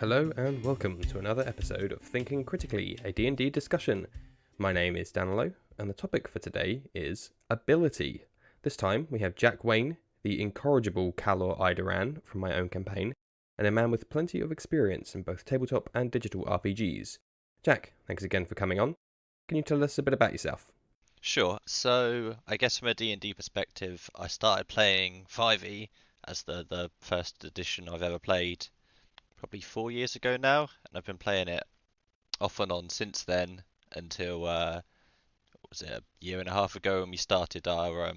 Hello and welcome to another episode of Thinking Critically, a D&D discussion. My name is Danilo, and the topic for today is ability. This time we have Jack Wain, the incorrigible Calor Idaran from my own campaign, and a man with plenty of experience in both tabletop and digital RPGs. Jack, thanks again for coming on. Can you tell us a bit about yourself? Sure. So I guess from a D&D perspective, I started playing 5e as the first edition I've ever played probably 4 years ago now, and I've been playing it off and on since then until what was it, a year and a half ago when we started our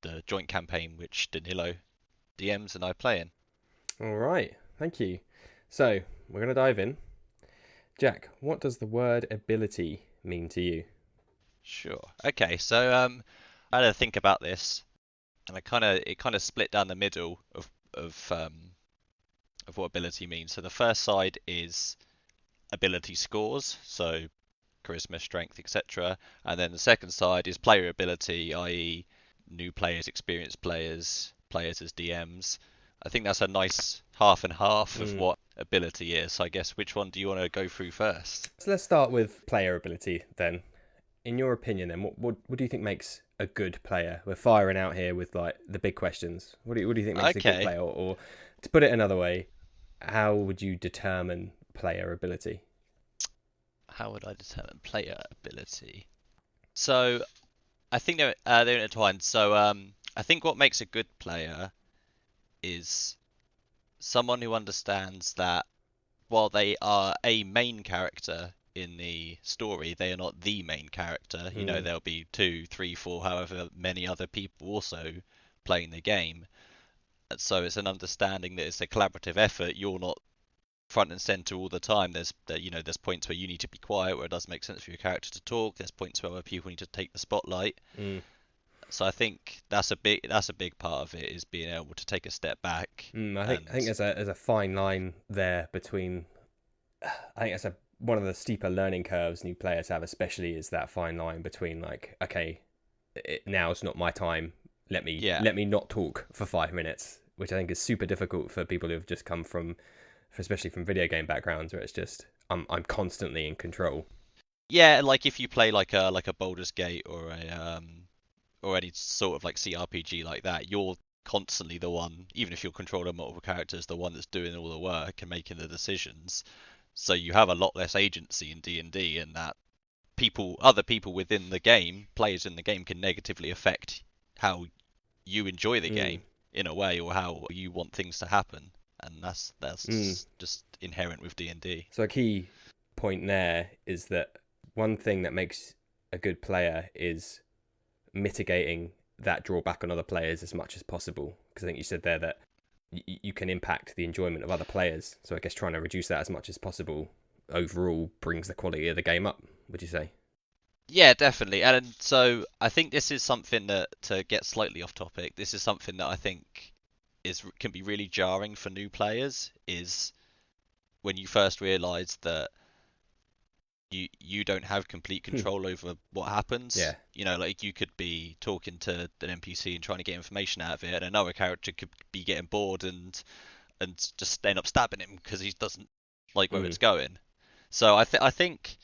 the joint campaign which Danilo DMs and I play in. All right, thank you. So, we're going to dive in. Jack, what does the word ability mean to you? Sure. Okay, so I had to think about this, and it kind of split down the middle of what ability means. So the first side is ability scores, so charisma, strength, etc. And then the second side is player ability, i.e., new players, experienced players, players as DMs. I think that's a nice half and half of what ability is. So I guess which one do you want to go through first? So let's start with player ability then. In your opinion then, what do you think makes a good player? We're firing out here with like the big questions. What do you think makes a good player? Or to put it another way, how would you determine player ability? How would I determine player ability? So I think they're intertwined. So I think what makes a good player is someone who understands that while they are a main character in the story, they are not the main character. You know, there'll be 2, 3, 4, however many other people also playing the game. So it's an understanding that it's a collaborative effort. You're not front and center all the time. There's points where you need to be quiet, where it does make sense for your character to talk. There's points where other people need to take the spotlight. So I think that's a big part of it, is being able to take a step back. I think there's a fine line there between. I think that's one of the steeper learning curves new players have, especially, is that fine line between like, okay, now's not my time. Let me not talk for 5 minutes, which I think is super difficult for people who have just come from, especially from video game backgrounds, where it's just I'm constantly in control. Yeah, like if you play like a Baldur's Gate or any sort of like CRPG like that, you're constantly the one, even if you're controlling multiple characters, the one that's doing all the work and making the decisions. So you have a lot less agency in D&D, and that other people within the game, players in the game, can negatively affect how you enjoy the game in a way, or how you want things to happen. And that's just inherent with D&D. So a key point there is that one thing that makes a good player is mitigating that drawback on other players as much as possible. Because I think you said there that you can impact the enjoyment of other players. So I guess trying to reduce that as much as possible overall brings the quality of the game up, would you say? Yeah, definitely. And so I think this is something that, to get slightly off topic, this is something that I think can be really jarring for new players, is when you first realise that you don't have complete control over what happens. Yeah. You know, like you could be talking to an NPC and trying to get information out of it, and another character could be getting bored and just end up stabbing him because he doesn't like where it's going. So I think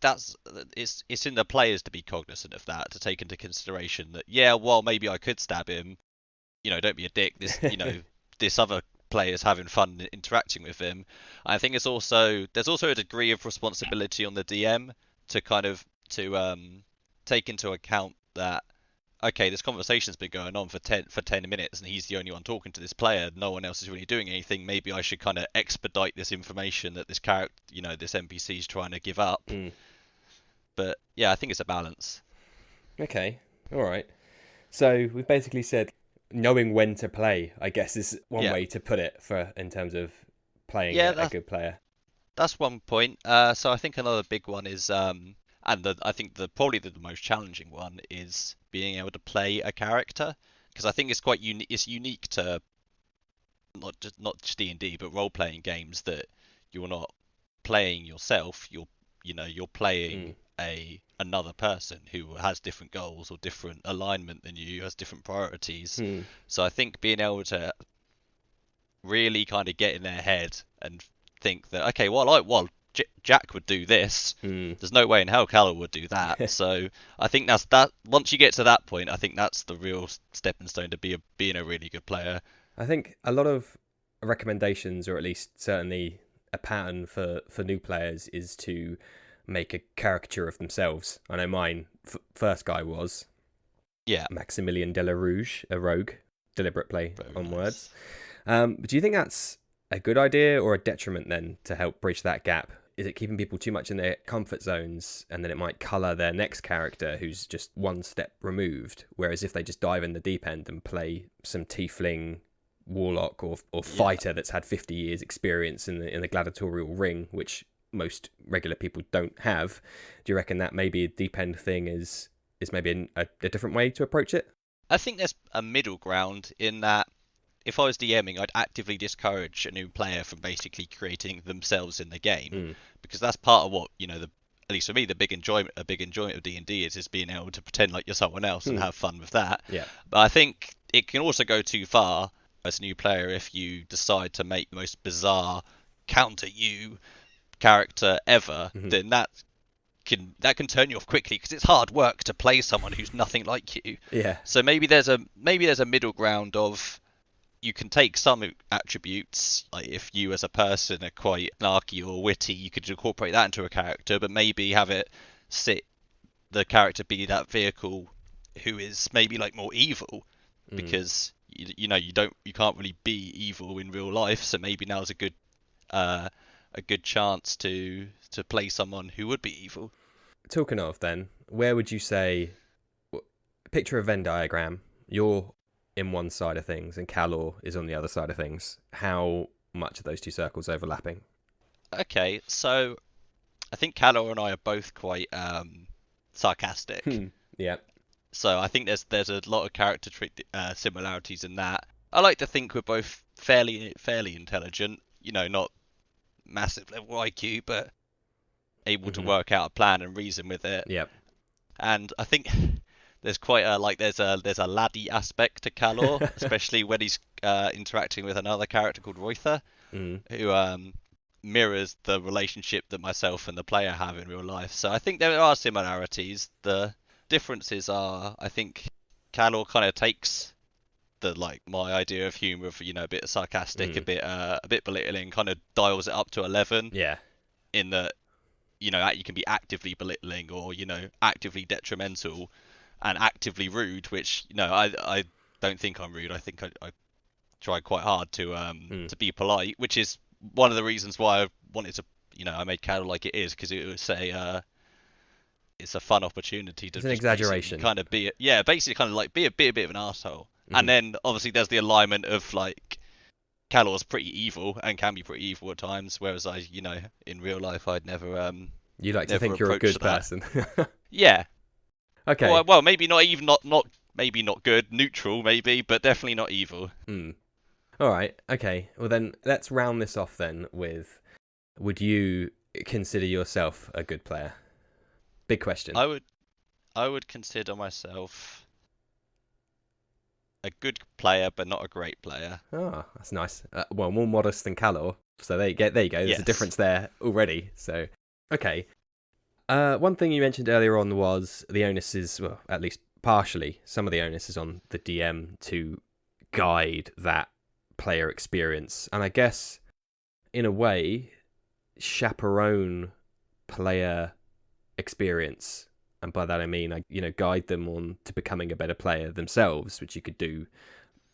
it's in the players to be cognizant of that, to take into consideration that, yeah, well, maybe I could stab him. You know, don't be a dick. This other player's having fun interacting with him. I think there's also a degree of responsibility on the DM to kind of take into account that, okay, this conversation's been going on for 10 minutes and he's the only one talking to this player. No one else is really doing anything. Maybe I should kind of expedite this information that this character, this NPC is trying to give up. But yeah, I think it's a balance. Okay, all right. So we've basically said knowing when to play, I guess, is one way to put it in terms of playing a good player. That's one point. So I think another big one is, I think probably the most challenging one is being able to play a character, because I think it's quite unique. It's unique to not just D&D, but role playing games, that you're not playing yourself. You're playing another person who has different goals or different alignment than you, has different priorities. So I think being able to really kind of get in their head and think that okay, Jack would do this. Mm. There's no way in hell Callum would do that. So I think that's that. Once you get to that point, I think that's the real stepping stone to being a really good player. I think a lot of recommendations, or at least certainly a pattern for new players, is to make a caricature of themselves. I know mine first guy was Yeah. Maximilian de la Rouge, a rogue, deliberate play Very on nice. words. But do you think that's a good idea or a detriment then to help bridge that gap? Is it keeping people too much in their comfort zones, and then it might colour their next character who's just one step removed? Whereas if they just dive in the deep end and play some tiefling warlock or fighter that's had 50 years experience in the gladiatorial ring, which most regular people don't have, do you reckon that maybe a deep end thing is maybe a different way to approach it? I think there's a middle ground in that if I was DMing, I'd actively discourage a new player from basically creating themselves in the game, because that's part of what at least for me, a big enjoyment of D&D is being able to pretend like you're someone else and have fun with that. Yeah. But I think it can also go too far as a new player if you decide to make the most bizarre counter you character ever, then that can turn you off quickly because it's hard work to play someone who's nothing like you. Yeah. So maybe there's a middle ground of you can take some attributes, like if you as a person are quite snarky or witty, you could incorporate that into a character, but maybe have it the character be that vehicle who is maybe like more evil, because you can't really be evil in real life, so maybe now's a good chance to play someone who would be evil. Talking of then, where would you say, picture a Venn diagram, you're in one side of things and Calor is on the other side of things. How much are those two circles overlapping? Okay, so I think Calor and I are both quite sarcastic. Yeah. So I think there's a lot of character similarities in that. I like to think we're both fairly intelligent, not massive level IQ, but able to work out a plan and reason with it. Yep. And I think there's quite there's a laddie aspect to Calor, especially when he's interacting with another character called Reuther, who mirrors the relationship that myself and the player have in real life. So I think there are similarities. The differences are, I think Calor kind of takes my idea of humor of a bit sarcastic, a bit belittling, kind of dials it up to 11. Yeah. In that you can be actively belittling or actively detrimental and actively rude, which I don't think I'm rude. I think I try quite hard to be polite, which is one of the reasons why I wanted to I made Cattle like it is, because it was it's a fun opportunity to it's an exaggeration, kind of basically kind of like be a bit of an asshole. And then obviously there's the alignment of like Calor's pretty evil and can be pretty evil at times, whereas I in real life I'd never you like to think you're a good person. Yeah. Okay. Well, maybe not even not maybe not good, neutral maybe, but definitely not evil. All right. Okay. Well then, let's round this off then with: would you consider yourself a good player? Big question. I would consider myself a good player, but not a great player. Oh, that's nice. Well, more modest than Calor. So there you go. There's a difference there already. So, okay. One thing you mentioned earlier on was the onus is, well, at least partially, some of the onus is on the DM to guide that player experience. And I guess, in a way, chaperone player experience. And by that I mean, guide them on to becoming a better player themselves, which you could do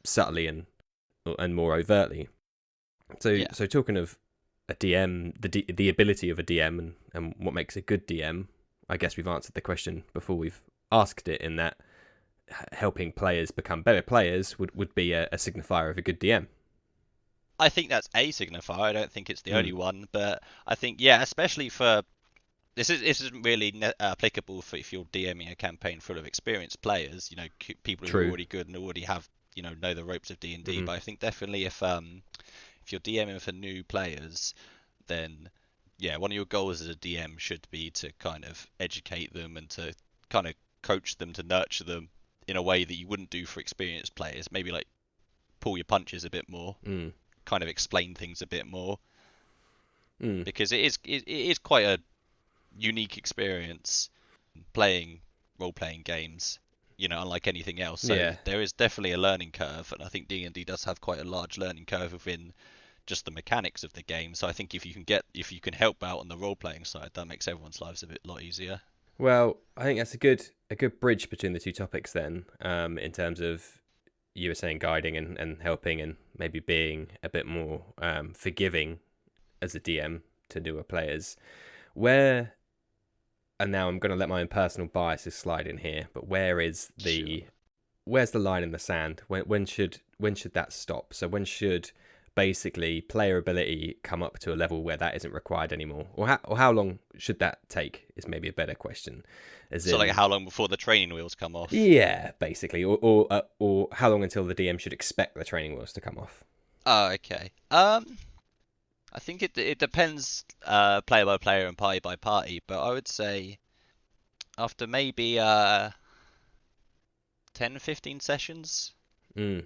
subtly and more overtly. So talking of a DM, the ability of a DM and what makes a good DM, I guess we've answered the question before we've asked it, in that helping players become better players would be a signifier of a good DM. I think that's a signifier. I don't think it's the only one, but I think especially for this isn't really applicable for if you're DMing a campaign full of experienced players, people who are already good and already have know the ropes of D&D. But I think definitely if you're DMing for new players, then one of your goals as a DM should be to kind of educate them and to kind of coach them, to nurture them in a way that you wouldn't do for experienced players. Maybe like pull your punches a bit more, kind of explain things a bit more. Mm. because it is quite a unique experience playing role-playing games. Unlike anything else. So Yeah. there is definitely a learning curve, and I think D&D does have quite a large learning curve within just the mechanics of the game. So I think if you can help out on the role-playing side, that makes everyone's lives lot easier. Well, I think that's a good bridge between the two topics then, in terms of you were saying guiding and helping and maybe being a bit more forgiving as a DM to newer players. Where, and now I'm going to let my own personal biases slide in here, but Sure. where's the line in the sand? When should that stop? So when should basically player ability come up to a level where that isn't required anymore, or how long should that take? Is maybe a better question. As So like in, how long before the training wheels come off? yeah, basically, or how long until the DM should expect the training wheels to come off? Oh, okay. I think it depends player by player and party by party, but I would say after maybe 10, 15 sessions, Mm,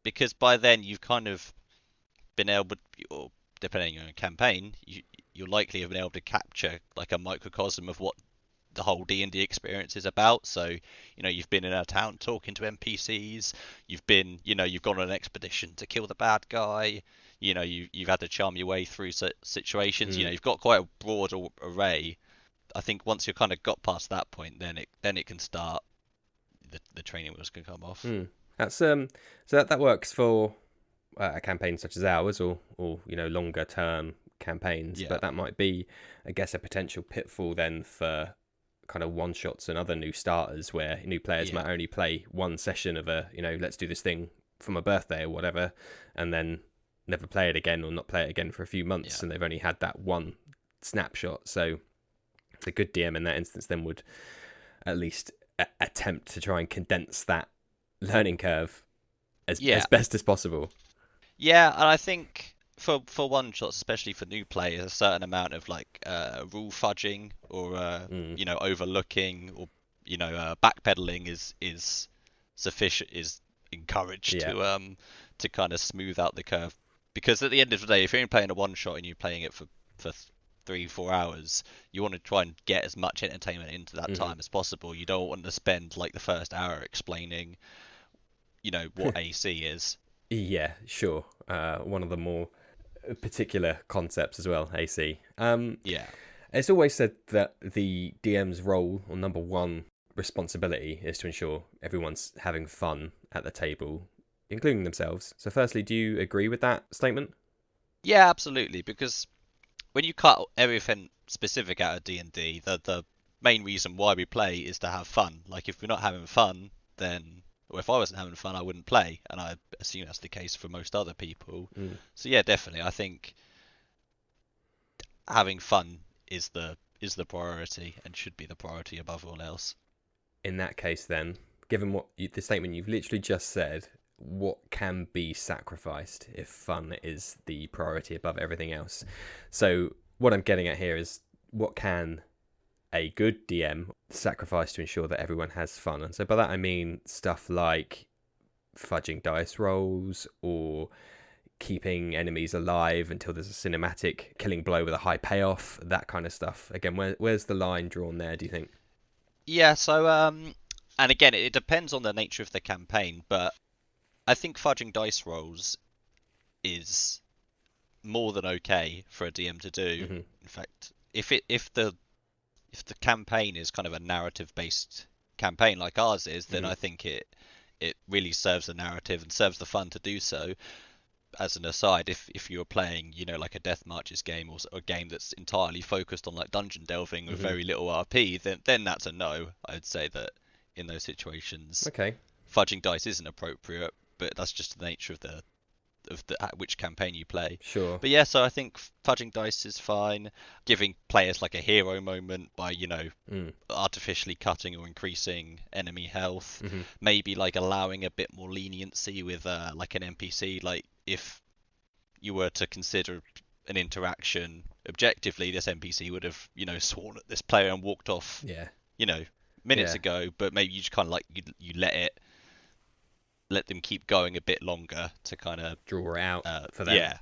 because by then you've kind of been able, or depending on your campaign, you'll likely have been able to capture like a microcosm of what the whole D&D experience is about. So, you've been in a town talking to NPCs, you've gone on an expedition to kill the bad guy, you've had to charm your way through situations, mm, you've got quite a broad array. I think once you've kind of got past that point, then it can start, the training wheels can come off. mm. That's so that works for a campaign such as ours, or longer term campaigns, Yeah. but that might be, I guess, a potential pitfall then for kind of one shots and other new starters, where new players Yeah. might only play one session of a let's do this thing for my birthday or whatever, and then never play it again or not play it again for a few months, Yeah. and they've only had that one snapshot. So the good DM in that instance then would at least attempt to try and condense that learning curve as Yeah. best as possible. Yeah, and I think for one shots, especially for new players, a certain amount of like rule fudging or Mm, overlooking or backpedaling is sufficient, is encouraged yeah. to kind of smooth out the curve. Because at the end of the day, if you're only playing a one shot and you're playing it for 3-4 hours, you want to try and get as much entertainment into that Hmm. time as possible. You don't want to spend like the first hour explaining what AC is. Yeah, sure. One of the more particular concepts as well, AC. Yeah. It's always said that the DM's role, or number one responsibility, is to ensure everyone's having fun at the table, including themselves. So, firstly, do you agree with that statement? Yeah, absolutely. Because when you cut everything specific out of D&D, the main reason why we play is to have fun. Like if we're not having fun, then or if I wasn't having fun, I wouldn't play, and I assume that's the case for most other people. Mm. So yeah, definitely, I think having fun is the priority and should be the priority above all else. In that case, then, given the statement you've literally just said, what can be sacrificed if fun is the priority above everything else? So, what I'm getting at here is what can a good DM sacrifice to ensure that everyone has fun? And so, by that, I mean stuff like fudging dice rolls or keeping enemies alive until there's a cinematic killing blow with a high payoff, that kind of stuff. Again, where's the line drawn there, do you think? Yeah, so and again, it depends on the nature of the campaign, but I think fudging dice rolls is more than okay for a DM to do. Hmm. In fact, if the campaign is kind of a narrative based campaign like ours is, then Hmm. I think it really serves the narrative and serves the fun to do so. As an aside, if you're playing, like a Death Marches game or a game that's entirely focused on like dungeon delving with Hmm. very little RP, then that's a no. I'd say that in those situations, Okay. fudging dice isn't appropriate, but that's just the nature of which campaign you play. Sure. But yeah, so I think fudging dice is fine. Giving players like a hero moment by Mm. artificially cutting or increasing enemy health, Hmm. maybe like allowing a bit more leniency with like an NPC. Like if you were to consider an interaction objectively, this NPC would have sworn at this player and walked off Yeah. you know minutes Yeah. ago, but maybe you just kind of like you let them keep going a bit longer to kind of Draw it out for them. yeah.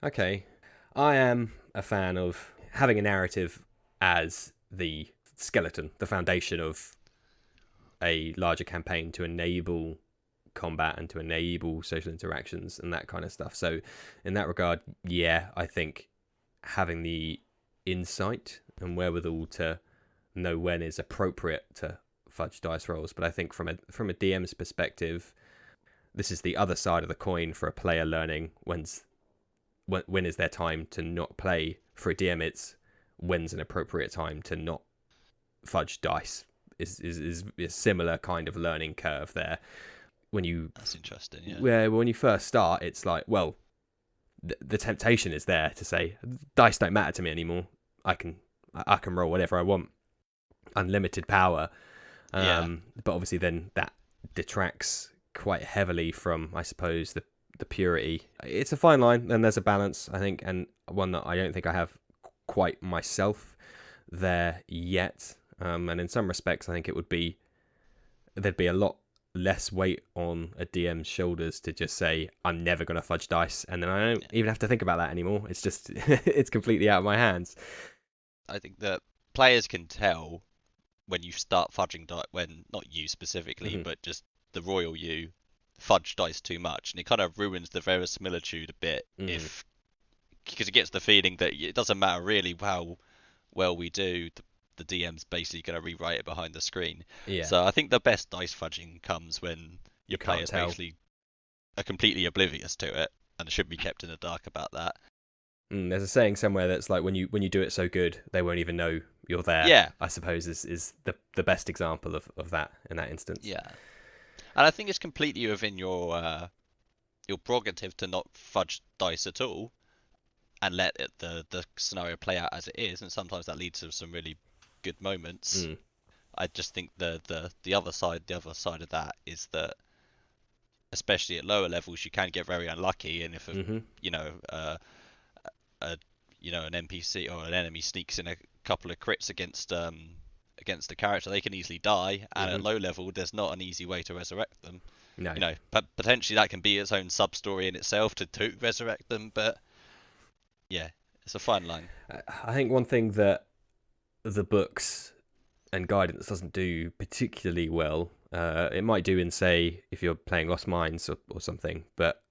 Okay. I am a fan of having a narrative as the skeleton, the foundation of a larger campaign to enable combat and to enable social interactions and that kind of stuff. So in that regard, yeah, I think having the insight and wherewithal to know when is appropriate to fudge dice rolls. But I think from a DM's perspective, this is the other side of the coin for a player learning when is their time to not play. For a DM, it's when's an appropriate time to not fudge dice. Is a similar kind of learning curve there. That's interesting. Yeah. Where when you first start, it's like, well, the temptation is there to say dice don't matter to me anymore. I can roll whatever I want, unlimited power. But obviously then that detracts quite heavily from, I suppose, the purity. It's a fine line, and there's a balance, I think, and one that I don't think I have quite myself there yet. And in some respects, I think there'd be a lot less weight on a DM's shoulders to just say, I'm never going to fudge dice, and then I don't even have to think about that anymore. It's just, it's completely out of my hands. I think that players can tell when you start fudging dice, when not you specifically, but just the royal you fudge dice too much, and it kind of ruins the verisimilitude a bit because it gets the feeling that it doesn't matter really how well we do. The DM's basically going to rewrite it behind the screen. Yeah. So I think the best dice fudging comes when your players basically are completely oblivious to it and should be kept in the dark about that. There's a saying somewhere that's like, when you do it so good, they won't even know you're there. Yeah. I suppose is the best example of that in that instance. Yeah. And I think it's completely within your prerogative to not fudge dice at all and let the scenario play out as it is. And sometimes that leads to some really good moments. I just think the other side of that is that, especially at lower levels, you can get very unlucky, and if an NPC or an enemy sneaks in a couple of crits against the character, they can easily die, and at low level there's not an easy way to resurrect them. No. But potentially that can be its own sub story in itself to resurrect them, but yeah, it's a fine line. I think one thing that the books and guidance doesn't do particularly well, it might do in, say, if you're playing Lost Mines or something, but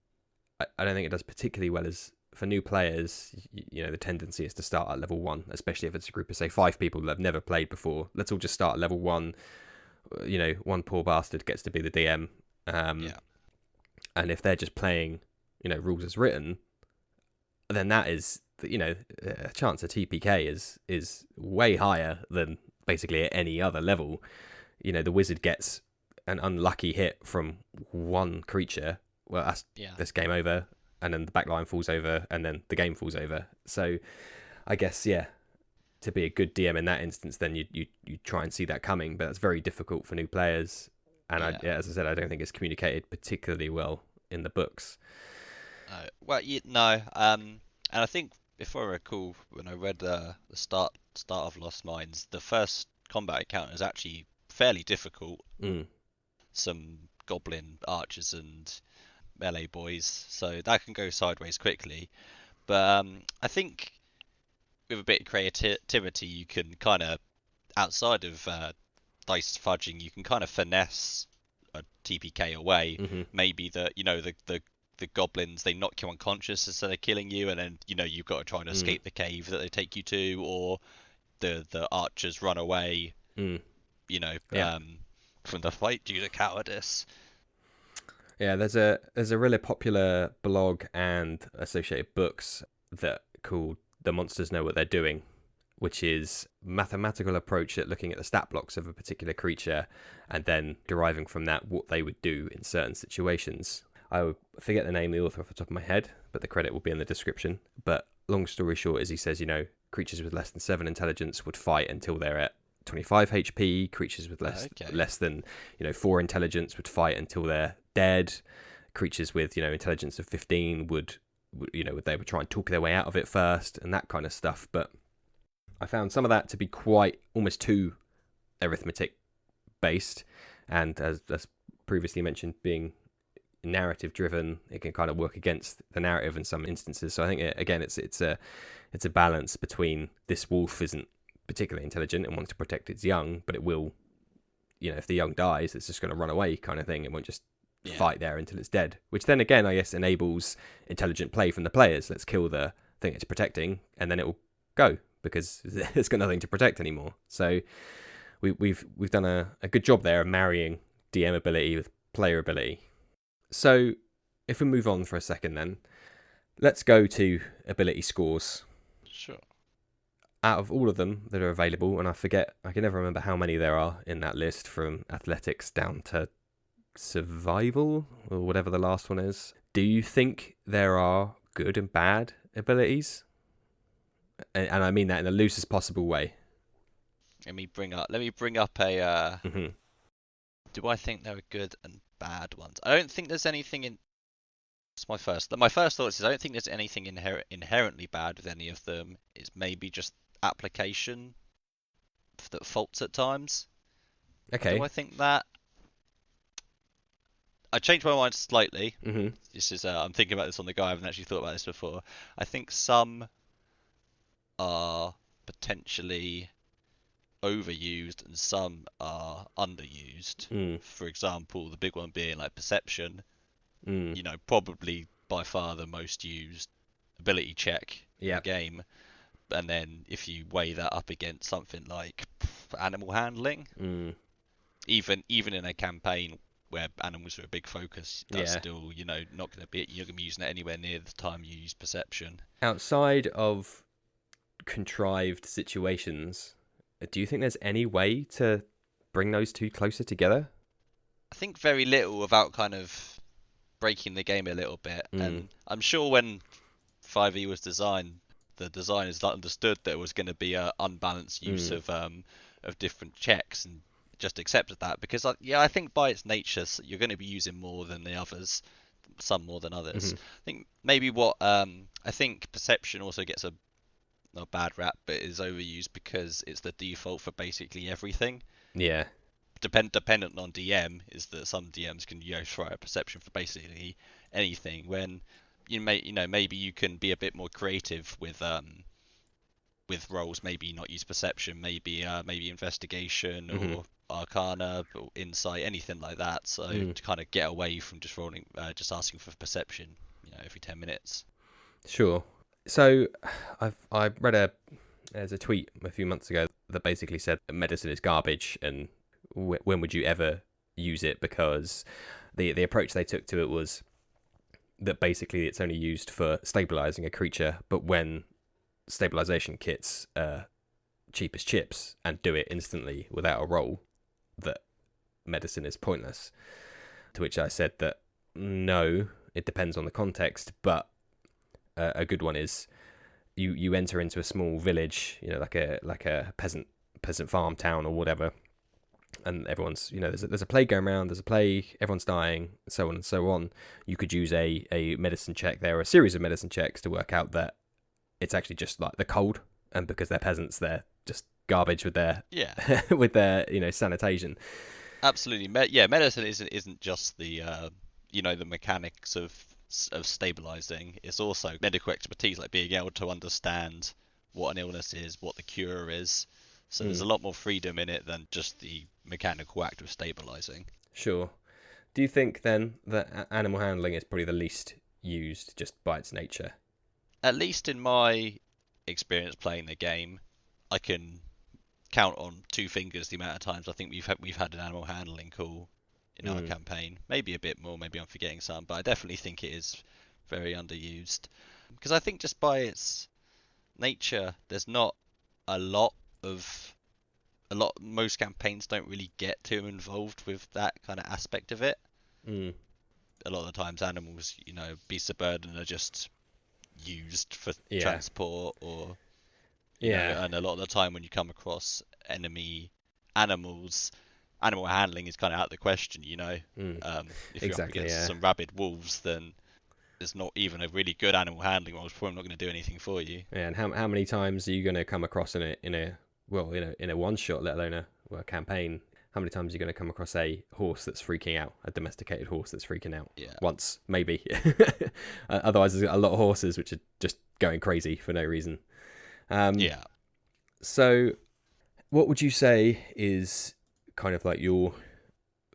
I don't think it does particularly well as for new players. The tendency is to start at level 1, especially if it's a group of, say, 5 people that have never played before. Let's all just start at level 1. One poor bastard gets to be the DM. And if they're just playing, rules as written, then that is, a chance of TPK is way higher than basically at any other level. The wizard gets an unlucky hit from one creature. Well, that's game over, and then the back line falls over, and then the game falls over. So I guess, to be a good DM in that instance, then you try and see that coming, but that's very difficult for new players. And as I said, I don't think it's communicated particularly well in the books. And I think, if I recall, when I read the start of Lost Mines, the first combat encounter is actually fairly difficult. Some goblin archers and melee boys, so that can go sideways quickly. But I think with a bit of creativity, you can kind of, outside of dice fudging, you can kind of finesse a TPK away. Maybe the goblins, they knock you unconscious instead of killing you, and then you've got to try and escape the cave that they take you to, or the archers run away from the fight due to cowardice. There's a really popular blog and associated books that called The Monsters Know What They're Doing, which is mathematical approach at looking at the stat blocks of a particular creature and then deriving from that what they would do in certain situations. I forget the name of the author off the top of my head, but the credit will be in the description. But long story short is, he says, creatures with less than 7 intelligence would fight until they're at 25 HP. Creatures with less than 4 intelligence would fight until they're dead. Creatures with intelligence of 15 would they would try and talk their way out of it first, and that kind of stuff. But I found some of that to be quite almost too arithmetic based, and as previously mentioned, being narrative driven, it can kind of work against the narrative in some instances. So I think again, it's a balance between this wolf isn't particularly intelligent and wants to protect its young, but it will, if the young dies, it's just going to run away kind of thing. It won't just fight there until it's dead, which then again, I guess, enables intelligent play from the players. Let's kill the thing it's protecting, and then it will go because it's got nothing to protect anymore. So we've done a good job there of marrying DM ability with player ability. So if we move on for a second, then let's go to ability scores. Sure. Out of all of them that are available, and I can never remember how many there are in that list, from athletics down to survival or whatever the last one is. Do you think there are good and bad abilities? And I mean that in the loosest possible way. Let me bring up a. Mm-hmm. Do I think there are good and bad ones? I don't think there's anything in. It's my first thoughts is I don't think there's anything inherently bad with any of them. It's maybe just application that faults at times. Okay. Do I think that? I changed my mind slightly. Mm-hmm. This is I'm thinking about this on the go. I haven't actually thought about this before. I think some are potentially overused and some are underused. For example, the big one being like perception. Probably by far the most used ability check in the game. And then if you weigh that up against something like animal handling, even in a campaign where animals are a big focus, that's still, not going to be, you're going to be using it anywhere near the time you use perception. Outside of contrived situations, do you think there's any way to bring those two closer together? I think very little without kind of breaking the game a little bit. And I'm sure when 5e was designed, the designers understood there was going to be an unbalanced use of different checks and just accepted that, because I think by its nature you're going to be using more than the others, some more than others. I think maybe what I think perception also gets a not bad rap, but is overused because it's the default for basically everything. Yeah. Dependent on DM is that some DMs can throw out perception for basically anything. When maybe you can be a bit more creative with roles. Maybe not use perception. Maybe investigation or arcana or insight, anything like that. So to kind of get away from just rolling, just asking for perception, every 10 minutes. Sure. So I read there's a tweet a few months ago that basically said medicine is garbage, and when would you ever use it? Because the approach they took to it was that basically it's only used for stabilizing a creature, but when stabilization kits are cheap as chips and do it instantly without a roll, that medicine is pointless. To which I said that no, it depends on the context, but a good one is you enter into a small village, like a peasant farm town or whatever, and everyone's there's a plague going around, there's a plague, everyone's dying, so on and so on. You could use a medicine check there, or a series of medicine checks, to work out that it's actually just like the cold, and because they're peasants, they're just garbage with their with their sanitation. Absolutely. Medicine isn't just the the mechanics of stabilizing. It's also medical expertise, like being able to understand what an illness is, what the cure is. So there's a lot more freedom in it than just the mechanical act of stabilizing. Sure. Do you think then that animal handling is probably the least used just by its nature? At least in my experience playing the game, I can count on two fingers the amount of times I think we've had an animal handling call in our campaign. Maybe a bit more, maybe I'm forgetting some, but I definitely think it is very underused. Because I think just by its nature, there's not most campaigns don't really get too involved with that kind of aspect of it. A lot of the times animals, beasts of burden are just used for transport or and a lot of the time when you come across enemy animals, animal handling is kind of out of the question. If you're up against some rabid wolves, then there's not even a really good animal handling role. It's probably not going to do anything for you. Yeah, and how many times are you going to come across in a one shot, let alone a campaign, how many times are you going to come across a horse that's freaking out, a domesticated horse that's freaking out? Yeah. Once, maybe. Otherwise, there's a lot of horses which are just going crazy for no reason. Yeah. So, what would you say is kind of like your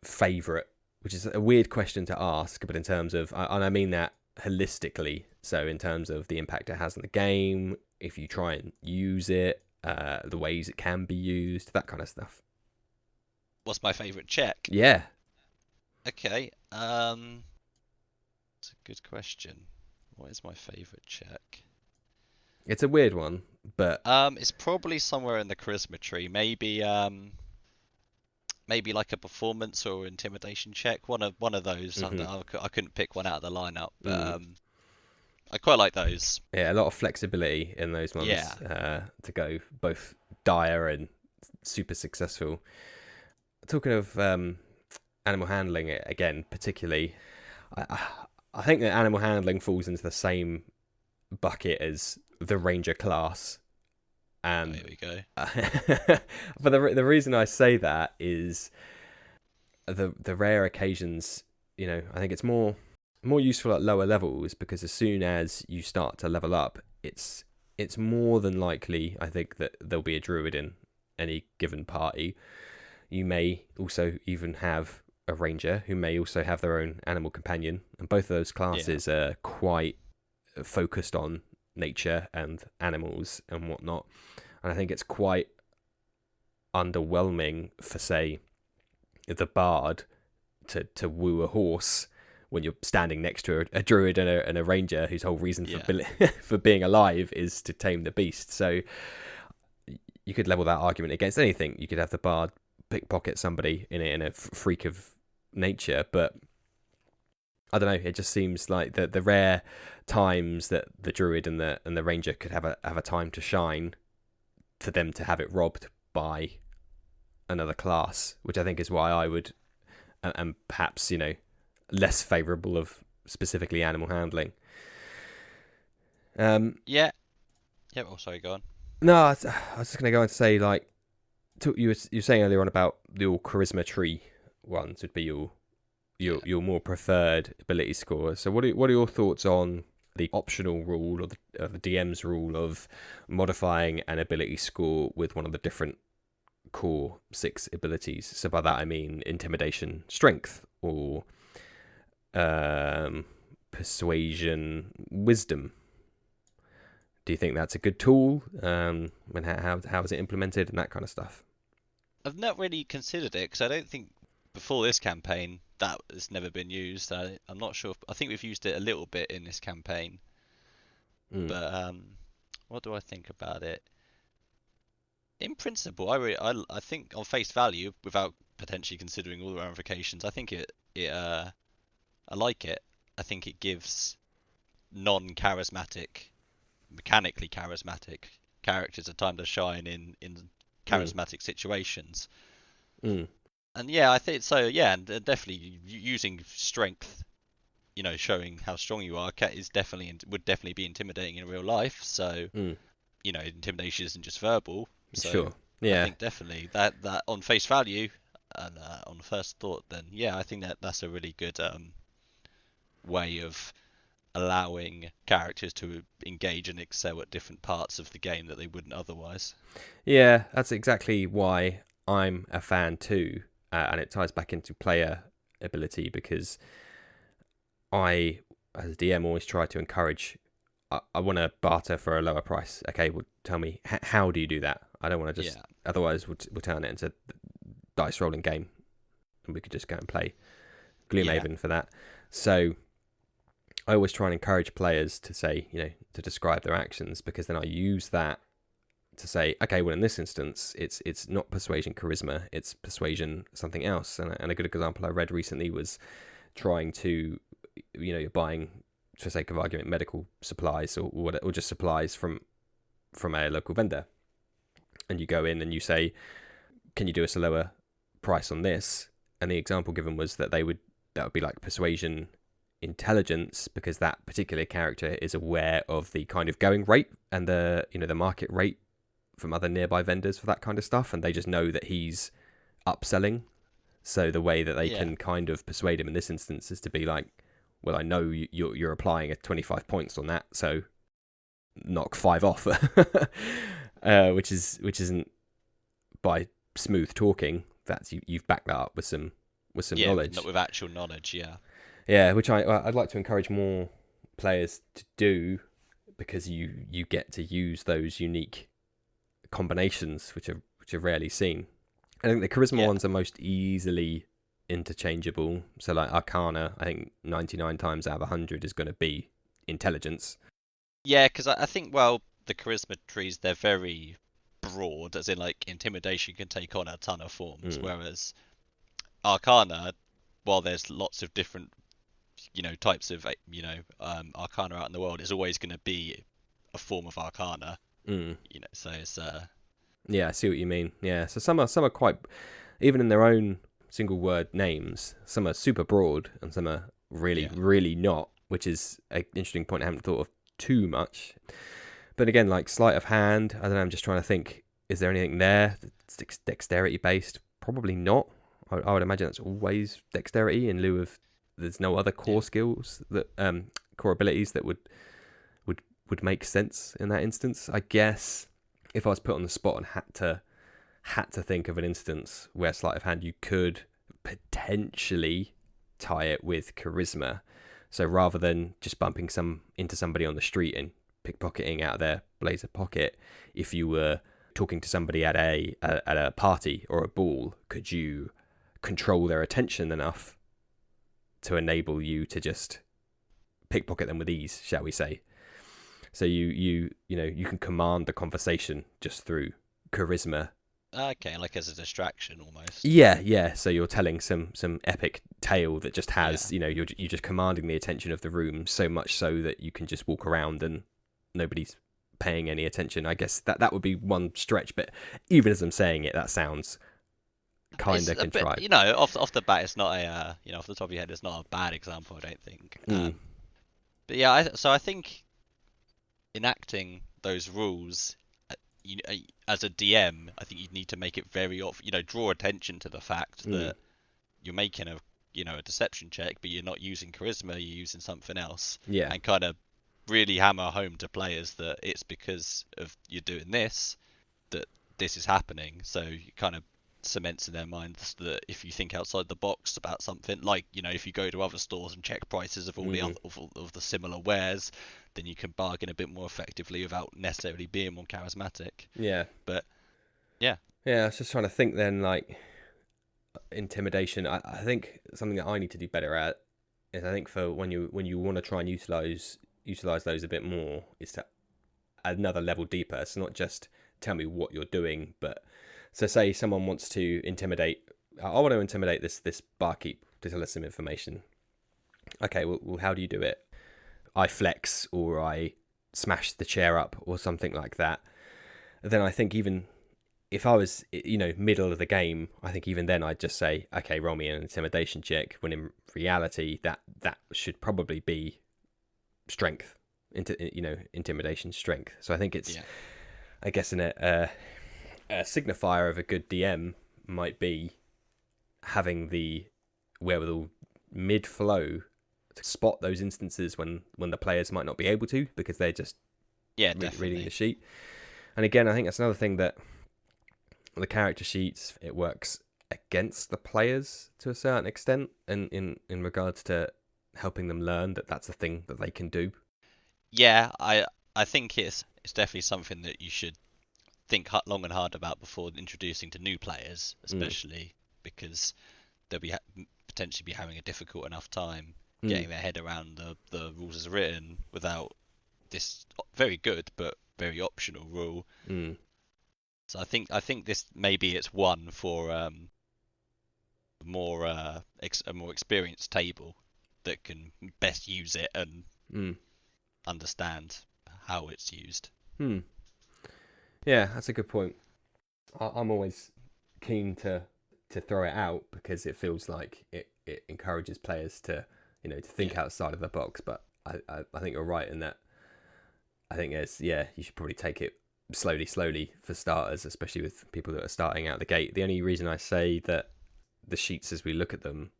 favourite, which is a weird question to ask, but in terms of, and I mean that holistically, so in terms of the impact it has on the game, if you try and use it, the ways it can be used, that kind of stuff. What's my favourite check? Yeah. Okay. It's a good question. What is my favourite check? It's a weird one, but It's probably somewhere in the charisma tree. Maybe maybe like a performance or intimidation check. One of those. I couldn't pick one out of the lineup, but I quite like those. Yeah, a lot of flexibility in those ones. Yeah. To go both dire and super successful. Talking of animal handling, again, particularly, I think that animal handling falls into the same bucket as the ranger class. And There we go. but the reason I say that is the rare occasions, I think it's more useful at lower levels, because as soon as you start to level up, it's more than likely, I think, that there'll be a druid in any given party. You may also even have a ranger who may also have their own animal companion, and both of those classes are quite focused on nature and animals and whatnot. And I think it's quite underwhelming for, say, the bard to woo a horse when you're standing next to a druid and a ranger whose whole reason for being alive is to tame the beast. So you could level that argument against anything. You could have the bard pickpocket somebody in a freak of nature, but I don't know. It just seems like the rare times that the druid and the ranger could have a time to shine, for them to have it robbed by another class, which I think is why I would, and perhaps less favourable of specifically animal handling. Yeah. Oh, sorry. Go on. No, I was just going to go on to say, like, you were saying earlier on about your charisma tree ones would be your more preferred ability score. So what are your thoughts on the optional rule, or the DM's rule, of modifying an ability score with one of the different core 6 abilities? So by that I mean intimidation, strength, or persuasion, wisdom. Do you think that's a good tool? And how is it implemented and that kind of stuff? I've not really considered it, because I don't think before this campaign that has never been used. I'm not sure. I think we've used it a little bit in this campaign, but what do I think about it? In principle, I think on face value, without potentially considering all the ramifications, I think I like it. I think it gives non-charismatic, mechanically charismatic characters a time to shine in charismatic situations. And yeah, I think so. Yeah, and definitely using strength, showing how strong you are, would definitely be intimidating in real life. So, intimidation isn't just verbal. So sure. Yeah. I think definitely that on face value and on first thought, then yeah, I think that's a really good way of allowing characters to engage and excel at different parts of the game that they wouldn't otherwise. Yeah, that's exactly why I'm a fan too. And it ties back into player ability, because I, as a DM, always try to encourage. I want to barter for a lower price. Okay, well, tell me, how do you do that? I don't want to just. Otherwise, we'll turn it into a dice rolling game, and we could just go and play Gloomhaven for that. So I always try and encourage players to say, to describe their actions, because then I use that to say, okay, well, in this instance, it's not persuasion charisma, it's persuasion something else. And a good example I read recently was trying to, you're buying, for sake of argument, medical supplies or just supplies from a local vendor, and you go in and you say, can you do us a lower price on this? And the example given was that that would be like persuasion intelligence, because that particular character is aware of the kind of going rate and the market rate from other nearby vendors for that kind of stuff, and they just know that he's upselling. So the way that they Yeah. can kind of persuade him in this instance is to be like, well, I know you're applying a 25 points on that, so knock 5 off, which isn't by smooth talking. That's you've backed that up with some knowledge. With actual knowledge. Yeah, which I'd like to encourage more players to do, because you get to use those unique combinations which are rarely seen. I think the charisma ones are most easily interchangeable. So like Arcana, I think 99 times out of 100 is going to be intelligence. Yeah, because I think, well, the charisma trees, they're very broad, as in like intimidation can take on a ton of forms, whereas Arcana, while there's lots of different types of Arcana out in the world, is always going to be a form of Arcana. So it's Yeah, I see what you mean. Yeah, so some are quite, even in their own single word names, some are super broad and some are really not, which is an interesting point I haven't thought of too much. But again, like sleight of hand, I don't know, I'm just trying to think, is there anything there that's dexterity based? Probably not. I would imagine that's always dexterity in lieu of, there's no other core skills that core abilities that would make sense in that instance. I guess if I was put on the spot and had to think of an instance where sleight of hand, you could potentially tie it with charisma. So rather than just bumping into somebody on the street and pickpocketing out of their blazer pocket, if you were talking to somebody at a party or a ball, could you control their attention enough to enable you to just pickpocket them with ease, shall we say? So you can command the conversation just through charisma. Okay, like as a distraction almost. Yeah. So you're telling some epic tale that just has, you're just commanding the attention of the room, so much so that you can just walk around and nobody's paying any attention. I guess that would be one stretch, but even as I'm saying it, that sounds kind of contrived. Off the bat, it's not a off the top of your head, it's not a bad example, I don't think. But yeah, I think enacting those rules, as a DM, I think you need to make it very draw attention to the fact that you're making a deception check, but you're not using charisma, you're using something else. Yeah. And kind of really hammer home to players that it's because of you're doing this that this is happening. So you kind of cements in their minds that if you think outside the box about something, like if you go to other stores and check prices of all the other, of the similar wares, then you can bargain a bit more effectively without necessarily being more charismatic. Yeah. But yeah, I was just trying to think then, like intimidation. I think something that I need to do better at is, I think for when you want to try and utilize those a bit more, is to add another level deeper. So not just tell me what you're doing, but so say someone wants to intimidate. I want to intimidate this barkeep to tell us some information. Okay, well, how do you do it? I flex, or I smash the chair up, or something like that. Then I think, even if I was, middle of the game, I think even then I'd just say, okay, roll me an intimidation check, when in reality that should probably be strength, intimidation strength. So I think it's, I guess, a signifier of a good DM might be having the wherewithal mid-flow to spot those instances when the players might not be able to, because they're just reading the sheet. And again, I think that's another thing, that the character sheets, it works against the players to a certain extent, and in regards to helping them learn that that's a thing that they can do. Yeah, I think it's definitely something that you should think long and hard about before introducing to new players, especially because they'll be potentially be having a difficult enough time getting their head around the rules as written without this very good but very optional rule. So I think this, maybe it's one for a more experienced table that can best use it and understand how it's used. Yeah, that's a good point. I'm always keen to throw it out, because it feels like it encourages players to to think outside of the box. But I think you're right in that. I think you should probably take it slowly for starters, especially with people that are starting out the gate. The only reason I say that the sheets as we look at them,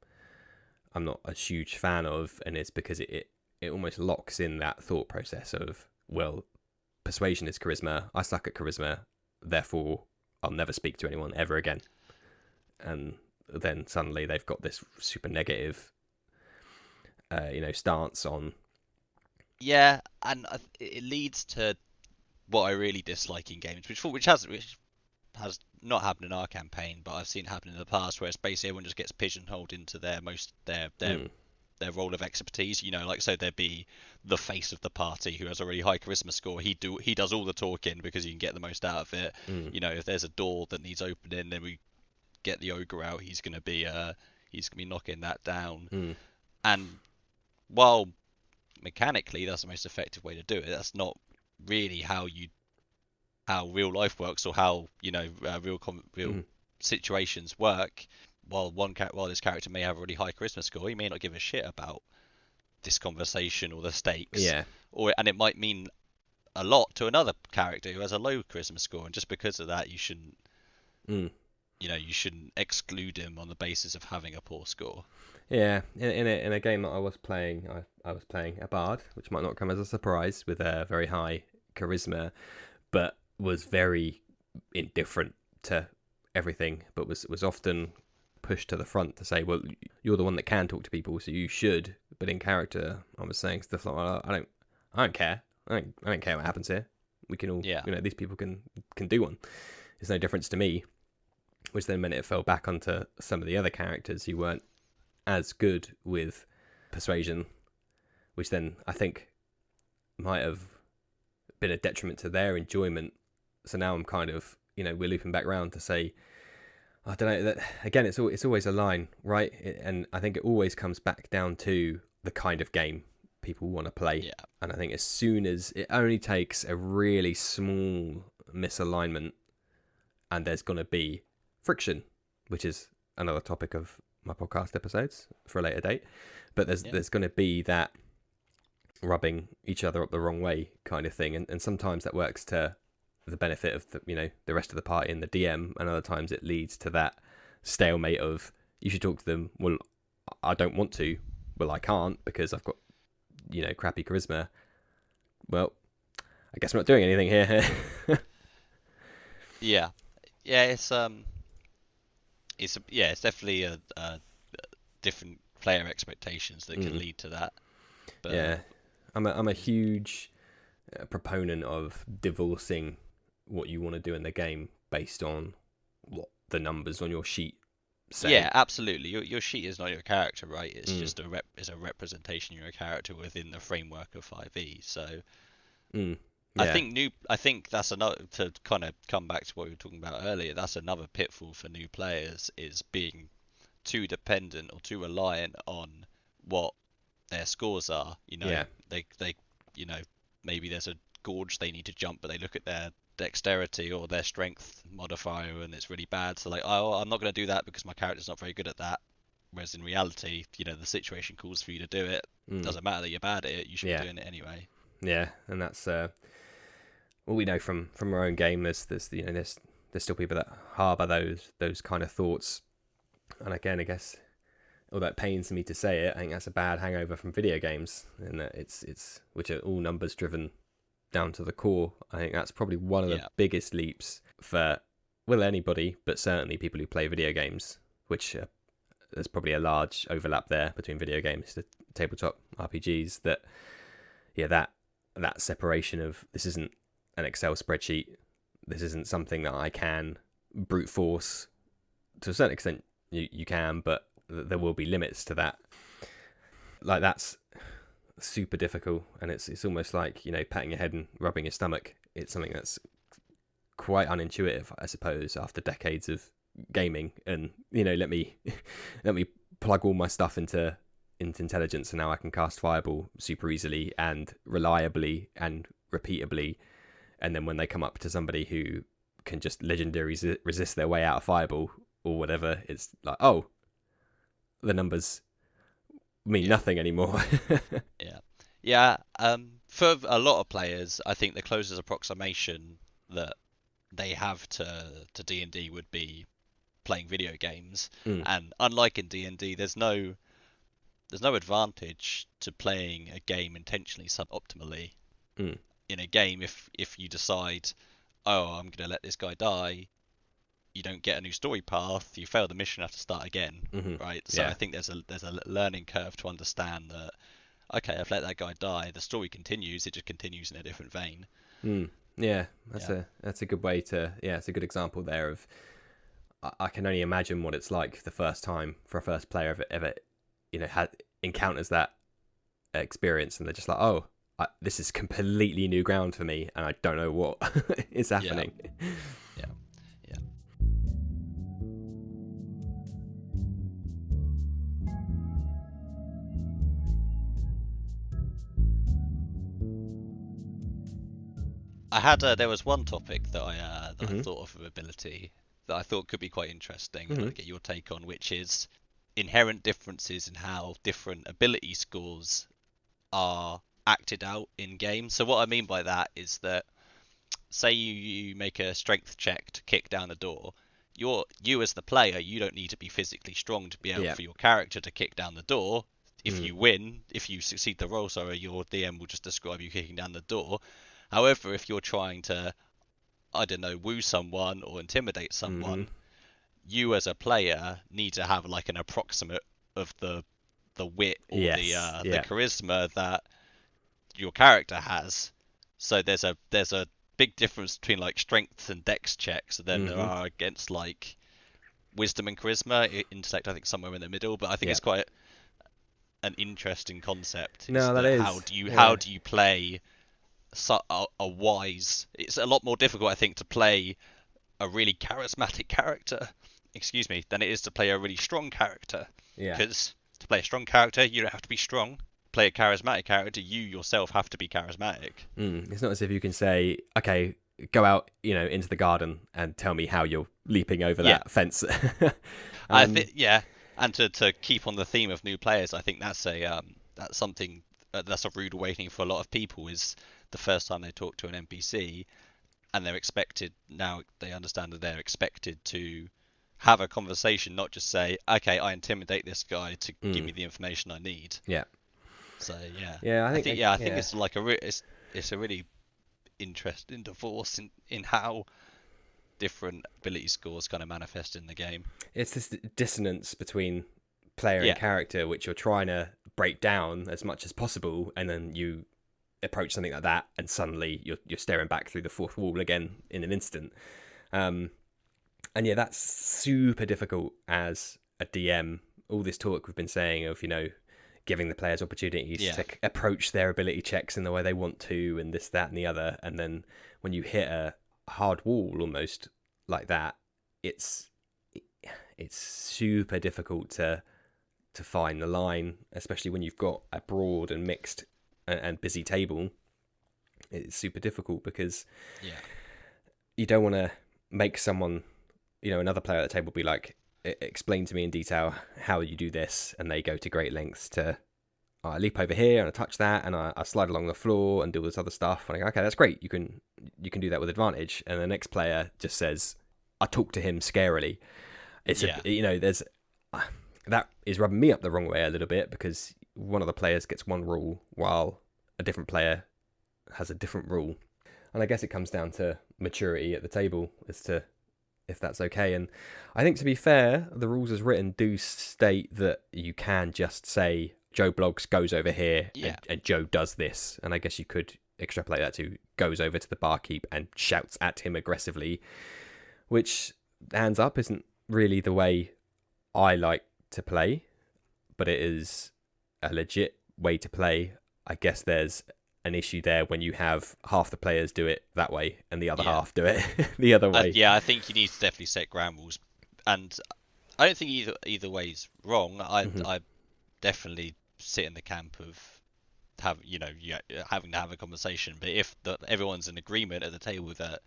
I'm not a huge fan of, and it's because it almost locks in that thought process of, well, persuasion is charisma. I suck at charisma, therefore I'll never speak to anyone ever again. And then suddenly they've got this super negative, stance on. Yeah, and it leads to what I really dislike in games, which has not happened in our campaign, but I've seen it happen in the past, where it's basically everyone just gets pigeonholed into their role of expertise. Like, so there'd be the face of the party who has a really high charisma score. He does all the talking because you can get the most out of it. If there's a door that needs opening, then we get the ogre out. He's gonna be knocking that down. And while mechanically that's the most effective way to do it, that's not really how real life works, or how real situations work. While this character may have a really high charisma score, he may not give a shit about this conversation or the stakes. Yeah. And it might mean a lot to another character who has a low charisma score, and just because of that, you shouldn't you shouldn't exclude him on the basis of having a poor score. Yeah, in a game that I was playing, I was playing a bard, which might not come as a surprise, with a very high charisma, but was very indifferent to everything, but was often pushed to the front to say, well, you're the one that can talk to people, so you should. But in character, I was saying stuff like, well, I don't care. I don't care what happens here. We can all, these people can do one. There's no difference to me. Which then meant it fell back onto some of the other characters who weren't as good with persuasion, which then I think might have been a detriment to their enjoyment. So now I'm kind of, we're looping back around to say, I don't know, that again, it's always a line, right? And I think it always comes back down to the kind of game people want to play. Yeah. And I think as soon as it only takes a really small misalignment, and there's going to be friction, which is another topic of my podcast episodes for a later date, but there's going to be that rubbing each other up the wrong way kind of thing, and sometimes that works to the benefit of the rest of the party and the DM, and other times it leads to that stalemate of, you should talk to them, well, I don't want to, well, I can't because I've got crappy charisma. Well, I guess I'm not doing anything here. Yeah, it's definitely a different player expectations that can lead to that. But yeah, I'm a huge proponent of divorcing what you want to do in the game based on what the numbers on your sheet say. Yeah, absolutely. Your sheet is not your character, right? It's just it's a representation of your character within the framework of 5e. So Yeah. I think that's another, to kind of come back to what we were talking about earlier. That's another pitfall for new players, is being too dependent or too reliant on what their scores are. They maybe there's a gorge they need to jump, but they look at their dexterity or their strength modifier and it's really bad. So like, oh, I'm not going to do that because my character's not very good at that. Whereas in reality, the situation calls for you to do it. Doesn't matter that you're bad at it. You should be doing it anyway. Yeah, and that's what we know from our own game. There's still people that harbour those kind of thoughts. And again, I guess, although it pains me to say it, I think that's a bad hangover from video games, in that it's which are all numbers driven down to the core. I think that's probably one of the biggest leaps for, well, anybody, but certainly people who play video games, which there's probably a large overlap there between video games, the tabletop RPGs, that separation of, this isn't an Excel spreadsheet, this isn't something that I can brute force. To a certain extent you can, but there will be limits to that. Like, that's super difficult, and it's almost like patting your head and rubbing your stomach. It's something that's quite unintuitive, I suppose, after decades of gaming. And let me plug all my stuff into intelligence, and now I can cast Fireball super easily and reliably and repeatably. And then when they come up to somebody who can just legendary resist their way out of Fireball or whatever, it's like, oh, the numbers mean nothing anymore. Yeah. For a lot of players, I think the closest approximation that they have to D&D would be playing video games. Mm. And unlike in D&D, there's no advantage to playing a game intentionally suboptimally. Mm. In a game, if you decide, oh, I'm gonna let this guy die, you don't get a new story path. You fail the mission, have to start again, Mm-hmm. right? So Yeah. I think there's a learning curve to understand that. Okay, I've let that guy die. The story continues. It just continues in a different vein. Mm. Yeah, Yeah. that's a good way to. Yeah, it's a good example there of. I can only imagine what it's like the first time for a first player ever encounters that experience, and they're just like, oh, this is completely new ground for me, and I don't know what is happening. Yeah. Yeah. There was one topic that I Mm-hmm. thought of ability that I thought could be quite interesting. I'd Mm-hmm. like to get your take on, which is inherent differences in how different ability scores are acted out in game. So what I mean by that is that, say you make a strength check to kick down the door. You as the player, you don't need to be physically strong to be able Yeah. for your character to kick down the door. Mm. If you succeed the roll, sorry, your DM will just describe you kicking down the door. However, if you're trying to, I don't know, woo someone or intimidate Mm-hmm. someone, you as a player need to have like an approximate of the wit or Yes. the Yeah. charisma that your character has. So there's a big difference between like strength and dex checks than there Mm-hmm. are against like wisdom and charisma. Intellect, I think, somewhere in the middle. But I think Yeah. it's quite an interesting concept. Is No, that that is. how Yeah. do you play a wise? It's a lot more difficult, I think, to play a really charismatic character, excuse me, than it is to play a really strong character. Yeah. Because to play a strong character, you don't have to be strong. Play a charismatic character, you yourself have to be charismatic. It's not as if you can say, okay, go out, into the garden and tell me how you're leaping over Yeah, that fence. I um, think yeah, and to keep on the theme of new players, I think that's something that's a rude awakening for a lot of people. Is the first time they talk to an NPC and they're expected now they understand that they're expected to have a conversation, not just say, okay, I intimidate this guy to give mm, me the information I need. yeah. So yeah, Yeah, I I think, think yeah, I think yeah. it's like it's a really interesting divorce in how different ability scores kind of manifest in the game. It's this dissonance between player and Yeah, character, which you're trying to break down as much as possible, and then you approach something like that, and suddenly you're staring back through the fourth wall again in an instant. Um, and yeah, that's super difficult as a DM. All this talk we've been saying of giving the players opportunities yeah, to approach their ability checks in the way they want to, and this, that, and the other, and then when you hit a hard wall almost like that, it's it's super difficult to find the line, especially when you've got a broad and mixed and busy table. It's super difficult because yeah, you don't want to make someone, another player at the table be like, explain to me in detail how you do this, and they go to great lengths to, I leap over here and I touch that and I slide along the floor and do all this other stuff. And I go, okay, that's great. You can do that with advantage. And the next player just says, I talk to him scarily. It's yeah, there's that is rubbing me up the wrong way a little bit because one of the players gets one rule while a different player has a different rule. And I guess it comes down to maturity at the table as to if that's okay. And I think, to be fair, the rules as written do state that you can just say Joe Bloggs goes over here yeah, and Joe does this. And I guess you could extrapolate that to goes over to the barkeep and shouts at him aggressively, which, hands up, isn't really the way I like to play, but it is a legit way to play. I guess there's an issue there when you have half the players do it that way and the other yeah. half do it the other way. Yeah, I think you need to definitely set ground rules, and I don't think either way's wrong. Mm-hmm. I definitely sit in the camp of having to have a conversation. But if everyone's in agreement at the table that,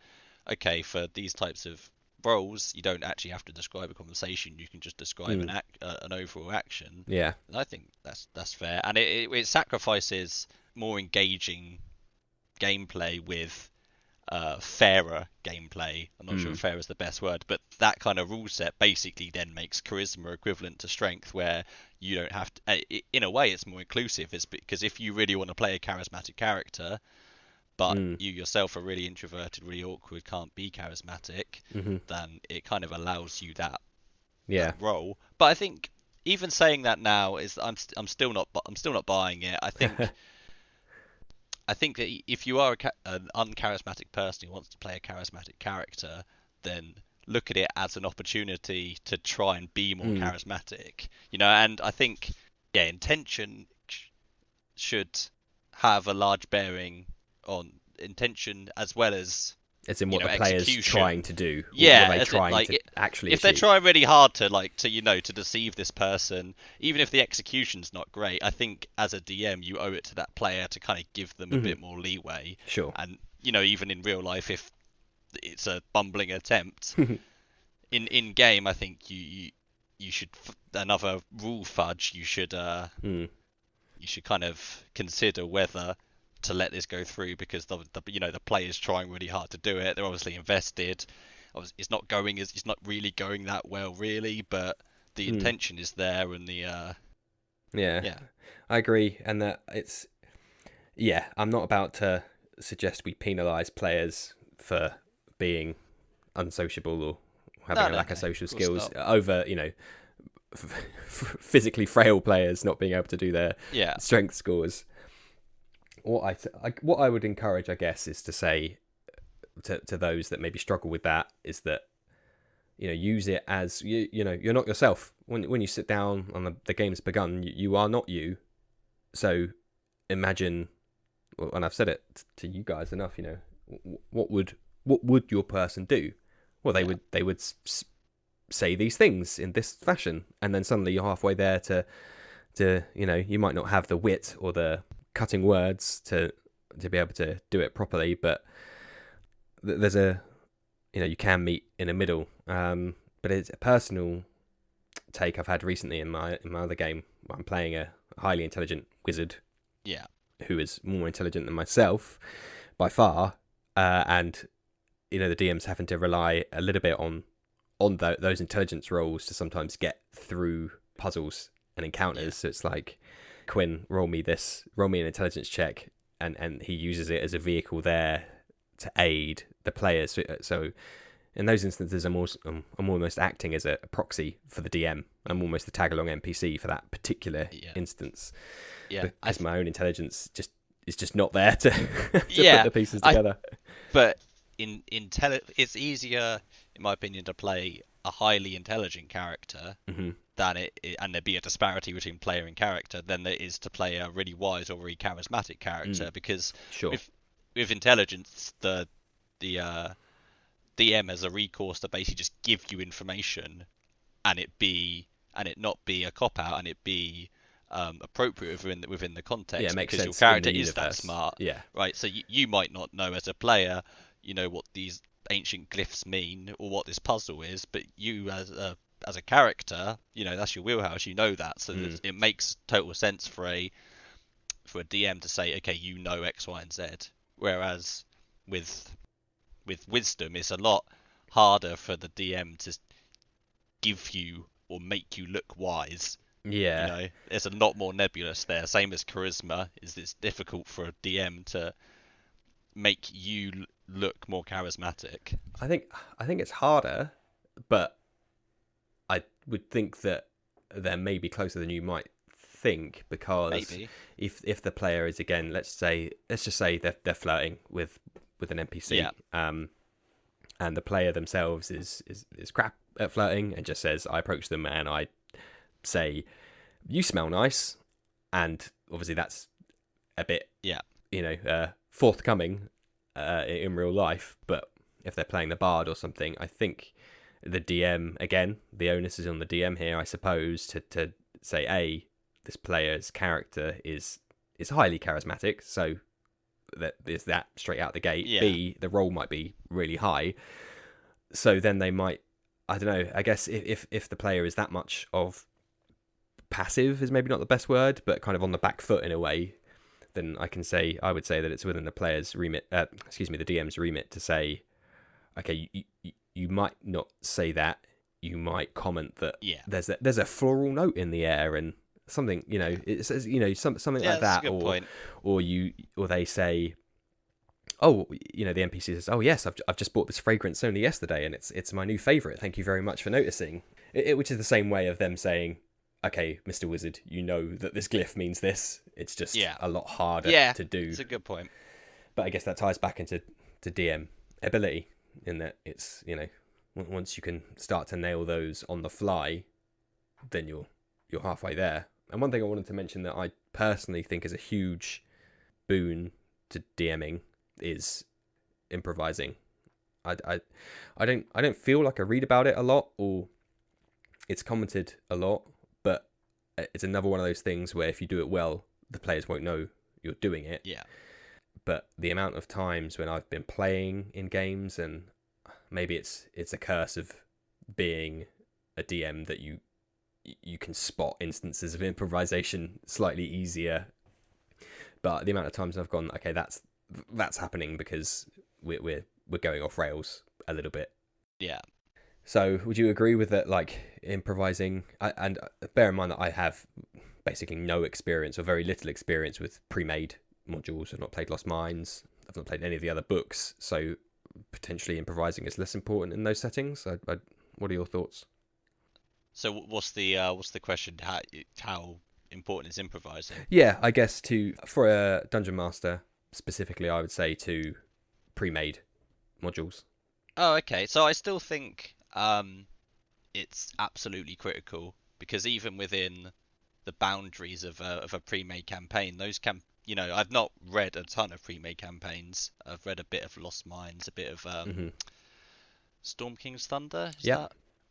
okay, for these types of roles, you don't actually have to describe a conversation. You can just describe Mm. an overall action. Yeah. And I think that's fair, and it sacrifices more engaging gameplay with fairer gameplay. I'm not sure Mm. if fair is the best word, but that kind of rule set basically then makes charisma equivalent to strength, where you don't have to. In a way, it's more inclusive. It's because if you really want to play a charismatic character, but Mm. you yourself are really introverted, really awkward, can't be charismatic, Mm-hmm. then it kind of allows you that Yeah. role. But I think even saying that now is I'm still not buying it. I think that if you are an uncharismatic person who wants to play a charismatic character, then look at it as an opportunity to try and be more Mm. charismatic. And I think intention should have a large bearing on intention as well as As in what the player's execution. trying to do. What Yeah, are they as in, trying to actually if they're achieve? trying really hard to deceive this person, even if the execution's not great, I think as a DM you owe it to that player to kind of give them a bit more leeway. Sure. And even in real life, if it's a bumbling attempt, in game, I think you should another rule fudge. You should kind of consider whether to let this go through, because the player's trying really hard to do it. They're obviously invested. It's not really going that well, really, but the intention is there, and yeah, I agree, and that I'm not about to suggest we penalise players for being unsociable or having a lack of social skills over physically frail players not being able to do their strength scores. What I would encourage, I guess, is to say to those that maybe struggle with that, is that use it as you're not yourself when you sit down and the game's begun. You are not you. So imagine, and I've said it to you guys enough. What would your person do? Well, they would say these things in this fashion, and then suddenly you're halfway there to you might not have the wit or the cutting words to be able to do it properly, but there's you can meet in a middle. But it's a personal take I've had recently in my other game. I'm playing a highly intelligent wizard, who is more intelligent than myself by far, and the DM's having to rely a little bit on those intelligence rolls to sometimes get through puzzles and encounters. So it's like, Quinn, roll me an intelligence check, and he uses it as a vehicle there to aid the players. So in those instances, I'm almost acting as a proxy for the DM. I'm almost the tag along NPC for that particular instance. Yeah, because my own intelligence is just not there to put the pieces together. But it's easier, in my opinion, to play a highly intelligent character than and there be a disparity between player and character than there is to play a really wise or really charismatic character. Because with intelligence, the DM has a recourse to basically just give you information, and it not be a cop out, and it be appropriate within the context. Yeah, it makes because sense your character in the is that universe. smart. Yeah. Right. So you might not know as a player, what these ancient glyphs mean or what this puzzle is, but you as a character, that's your wheelhouse. You know that, so it makes total sense for a DM to say, okay, X, Y, and Z. Whereas with wisdom, it's a lot harder for the DM to give you or make you look wise. Yeah. There's a lot more nebulous there. Same as charisma, it's difficult for a DM to make you look more charismatic. I think it's harder, but I would think that they're maybe closer than you might think, because maybe if the player is, again, let's just say they're flirting with an NPC, and the player themselves is crap at flirting and just says, I approach them and I say, you smell nice, and obviously that's a bit forthcoming in real life. But if they're playing the bard or something, I think the DM, again, the onus is on the DM here, I suppose, to say, A, this player's character is highly charismatic, so that is that straight out the gate. B, the roll might be really high, so then they might, I don't know, I guess if the player is that much of passive, is maybe not the best word, but kind of on the back foot in a way, then I would say that it's within the player's remit, the DM's remit to say, okay, you might not say that. You might comment that there's a floral note in the air and something, it says, something like that, that's a good point. or they say, oh, the NPC says, oh yes, I've just bought this fragrance only yesterday and it's my new favorite. Thank you very much for noticing. Which is the same way of them saying, okay, Mr. Wizard, you know that this glyph means this. It's just a lot harder to do. That's a good point. But I guess that ties back into DM ability in that it's, once you can start to nail those on the fly, then you're halfway there. And one thing I wanted to mention that I personally think is a huge boon to DMing is improvising. I don't feel like I read about it a lot or it's commented a lot, but it's another one of those things where if you do it well, the players won't know you're doing it. Yeah. But the amount of times when I've been playing in games, and maybe it's a curse of being a DM that you can spot instances of improvisation slightly easier. But the amount of times I've gone, okay, that's happening because we're going off rails a little bit. Yeah. So would you agree with that, like improvising? And bear in mind that I have basically no experience or very little experience with pre-made modules. I've not played Lost Mines. I've not played any of the other books. So potentially improvising is less important in those settings. What are your thoughts? So what's the question? How important is improvising? Yeah, I guess for a dungeon master specifically, I would say to pre-made modules. Oh, okay. So I still think it's absolutely critical because even within the boundaries of a pre-made campaign, I've not read a ton of pre-made campaigns. I've read a bit of Lost Mines, a bit of Storm King's Thunder.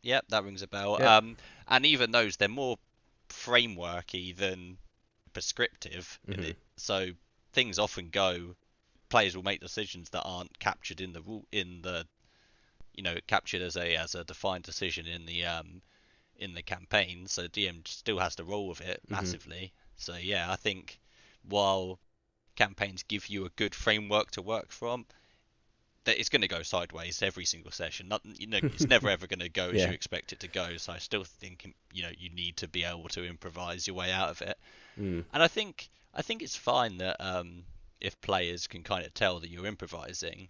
Yep, that rings a bell. Yep. And even those, they're more frameworky than prescriptive. Mm-hmm. So things often players will make decisions that aren't captured in the rule, captured as a defined decision in the campaign. So DM still has to roll with it massively. So yeah, I think while campaigns give you a good framework to work from, that it's going to go sideways every single session. It's never ever going to go as you expect it to go. So I still think you need to be able to improvise your way out of it. And I think it's fine that if players can kind of tell that you're improvising.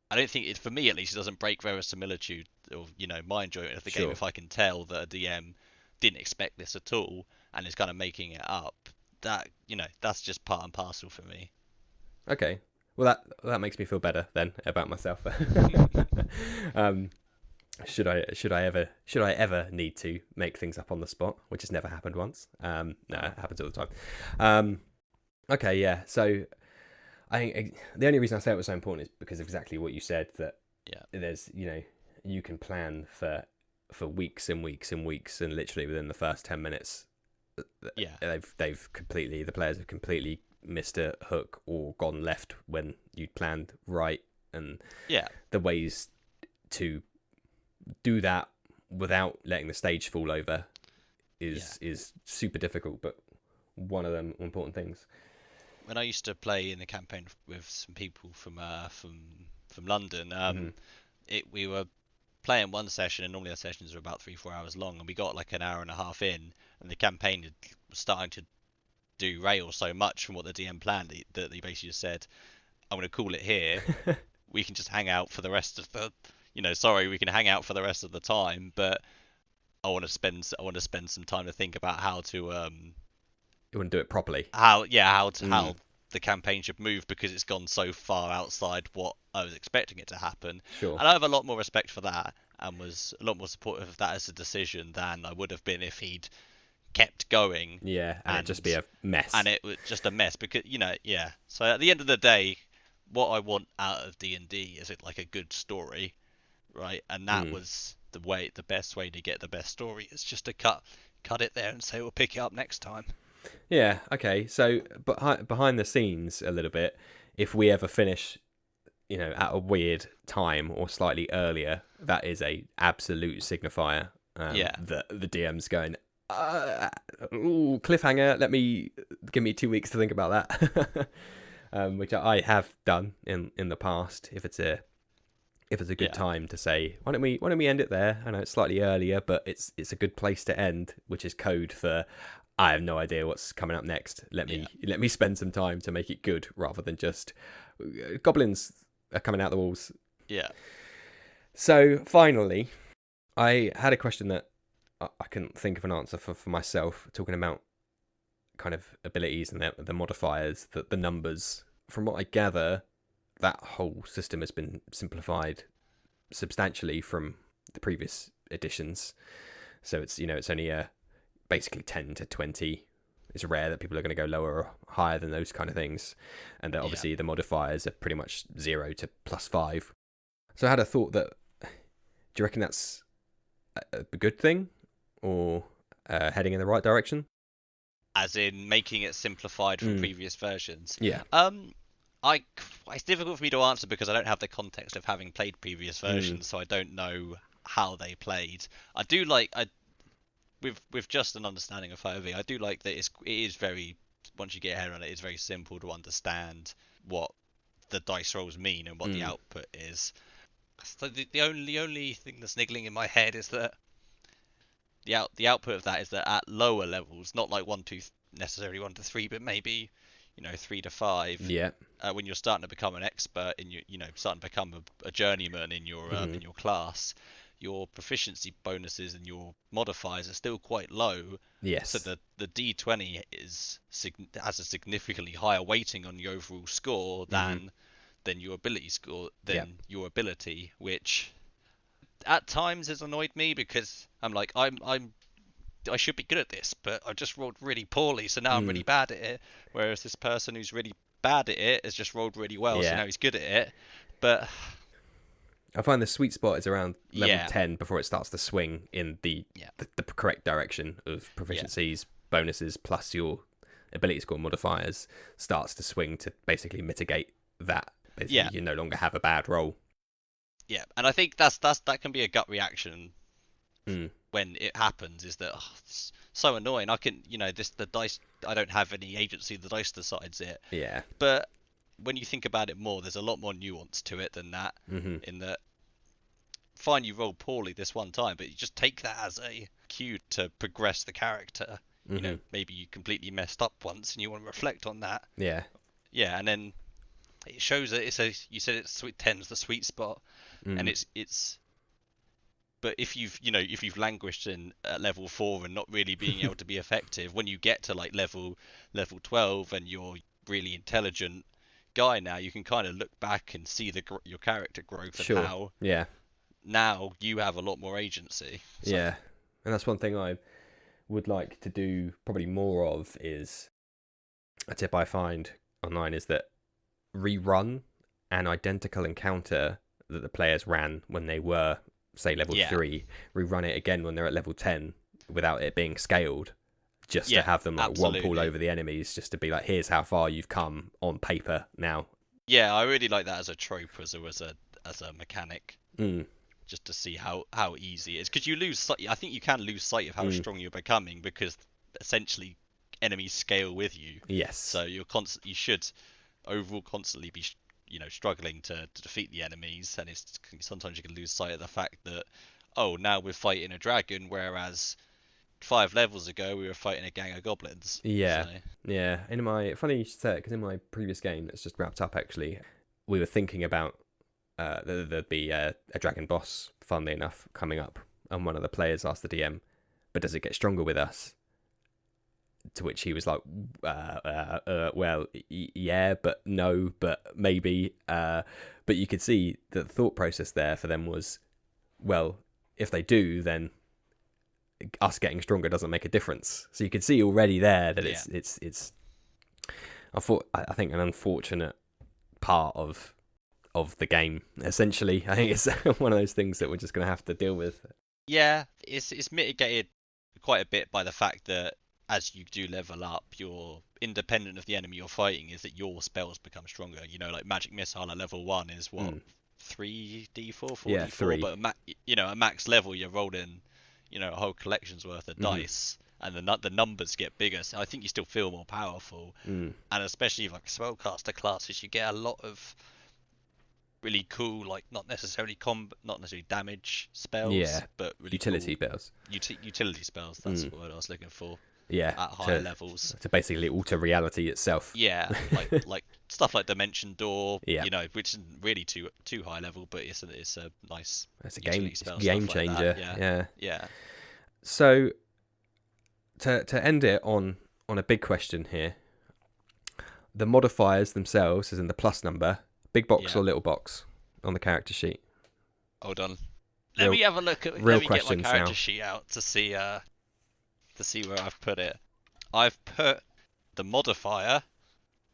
I don't think for me at least, it doesn't break verisimilitude or my enjoyment of the game if I can tell that a DM didn't expect this at all and is kind of making it up. That that's just part and parcel for me. Okay. Well, that makes me feel better then about myself. Should I ever need to make things up on the spot, which has never happened once? No, it happens all the time. Okay, yeah. So I think the only reason I say it was so important is because of exactly what you said, that there's you can plan for weeks and weeks and weeks, and literally within the first 10 minutes, the players have completely missed a hook or gone left when you'd planned right, and the ways to do that without letting the stage fall over is super difficult, but one of them important things. When I used to play in the campaign with some people from London, we were playing one session, and normally our sessions are about 3-4 hours long, and we got like an hour and a half in, and the campaign was starting to derail so much from what the DM planned that he basically just said, "I'm going to call it here. We can just hang out for the rest of the, we can hang out for the rest of the time, but I want to spend some time to think about how to You want to do it properly. How the campaign should move, because it's gone so far outside what I was expecting it to happen." Sure. And I have a lot more respect for that, and was a lot more supportive of that as a decision than I would have been if he'd kept going. Yeah, and it'd just be a mess. And it was just a mess because, So at the end of the day, what I want out of D&D is like a good story, right? And that was the best way to get the best story is just to cut it there and say we'll pick it up next time. Yeah, okay. So behind the scenes a little bit, if we ever finish, at a weird time or slightly earlier, that is a absolute signifier. That the DM's going, Cliffhanger. Give me 2 weeks to think about that. Which I have done in the past. If it's a good time to say, why don't we end it there? I know it's slightly earlier, but it's a good place to end, which is code for I have no idea what's coming up next. Let me spend some time to make it good, rather than just goblins are coming out the walls. Yeah. So finally, I had a question that I couldn't think of an answer for myself, talking about kind of abilities and the modifiers, the numbers. From what I gather, that whole system has been simplified substantially from the previous editions. So it's only basically 10 to 20. It's rare that people are going to go lower or higher than those kind of things. And that obviously the modifiers are pretty much 0 to +5. So I had a thought that, do you reckon that's a good thing, or heading in the right direction? As in making it simplified from previous versions. Yeah. It's difficult for me to answer because I don't have the context of having played previous versions, so I don't know how they played. I do like with just an understanding of 5e, I do like that it is very, once you get your head around it, it's very simple to understand what the dice rolls mean and what the output is. So the only thing that's niggling in my head is that the output of that is that at lower levels, not like necessarily 1 to 3, but maybe 3 to 5. Yeah. When you're starting to become an expert in starting to become a journeyman in your class, your proficiency bonuses and your modifiers are still quite low. Yes. So the D20 has a significantly higher weighting on the overall score than your ability score, your ability, which at times has annoyed me because I'm like, I should be good at this, but I just rolled really poorly, so now I'm really bad at it. Whereas this person who's really bad at it has just rolled really well, so now he's good at it. But I find the sweet spot is around level 10 before it starts to swing in the correct direction of proficiencies, bonuses, plus your ability score modifiers starts to swing to basically mitigate that. Basically, you no longer have a bad roll. Yeah, and I think that can be a gut reaction when it happens. Is that it's so annoying? I can, the dice. I don't have any agency. The dice decides it. Yeah. But when you think about it more, there's a lot more nuance to it than that. In that, fine, you rolled poorly this one time, but you just take that as a cue to progress the character. Maybe you completely messed up once, and you want to reflect on that. Yeah. Yeah, and then it shows that you said it's 10's the sweet spot, and it's. But if you've languished in level 4 and not really being able to be effective, when you get to like level 12 and you're really intelligent guy now, you can kind of look back and see your character growth and how now you have a lot more agency. So. Yeah, and that's one thing I would like to do probably more of. Is a tip I find online is that rerun an identical encounter that the players ran when they were, say, level 3, rerun it again when they're at level 10 without it being scaled, just to have them like womp all over the enemies, just to be like, here's how far you've come on paper now. Yeah, I really like that as a trope, as a mechanic, just to see how easy it is. Because you lose sight. I think you can lose sight of how strong you're becoming because essentially enemies scale with you. Yes. So you should overall constantly be struggling to defeat the enemies, and sometimes you can lose sight of the fact that now we're fighting a dragon, whereas 5 levels ago we were fighting a gang of goblins. Yeah. In my funny you should say it, because in my previous game that's just wrapped up, actually, we were thinking about there'd be a dragon boss, funnily enough, coming up, and one of the players asked the DM, but does it get stronger with us? To which he was like, well, yeah, but no, but maybe. But you could see the thought process there for them was, well, if they do, then us getting stronger doesn't make a difference. So you could see already there that it's I think an unfortunate part of the game, essentially. I think it's one of those things that we're just going to have to deal with. Yeah, it's mitigated quite a bit by the fact that as you do level up, you're independent of the enemy you're fighting, is that your spells become stronger. Like magic missile at level 1 is what, 3d4, 4d4? Yeah, 3. But at max level, you're rolling, a whole collection's worth of dice. and the numbers get bigger. So I think you still feel more powerful, and especially like spellcaster classes, you get a lot of really cool, like not necessarily damage spells, Yeah, but really utility cool spells. Utility spells. That's the word I was looking for. Yeah, At higher levels. To basically alter reality itself. Yeah, like stuff like Dimension Door. Yeah. Which isn't really too high level, but it's a nice. It's a utility spell, game stuff like changer. that. Yeah. So to end it on a big question here, the modifiers themselves, as in the plus number, big box or little box on the character sheet. Hold on. Let me have a look at. Real Let me get my character now. sheet out to see where I've put it. I've put the modifier,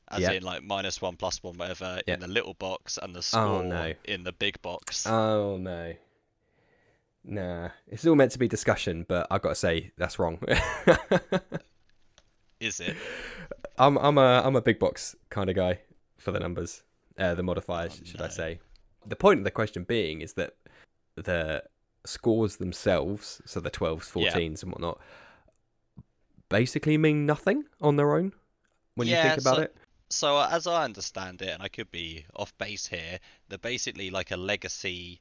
as in like -1, +1, whatever, in the little box, and the score in the big box. Oh no. Nah, it's all meant to be discussion, but I've got to say that's wrong. Is it? I'm a big box kind of guy for the numbers, the modifiers, I say. The point of the question being is that the scores themselves, so the 12s, 14s, and whatnot, basically mean nothing on their own when you think about it. So as I understand it, and I could be off base here, they're basically like a legacy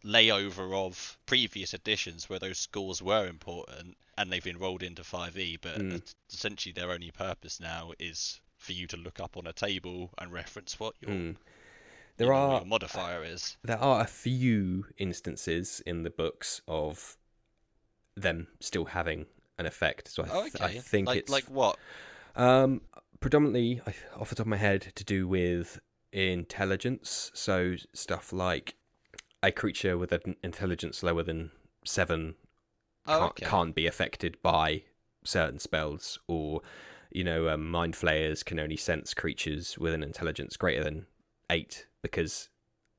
layover of previous editions where those scores were important and they've been rolled into 5e, but essentially their only purpose now is for you to look up on a table and reference what your your modifier is. There are a few instances in the books of them still having an effect. So I think it's like what? Predominantly, off the top of my head, to do with intelligence. So stuff like a creature with an intelligence lower than 7 can't be affected by certain spells, or mind flayers can only sense creatures with an intelligence greater than 8 because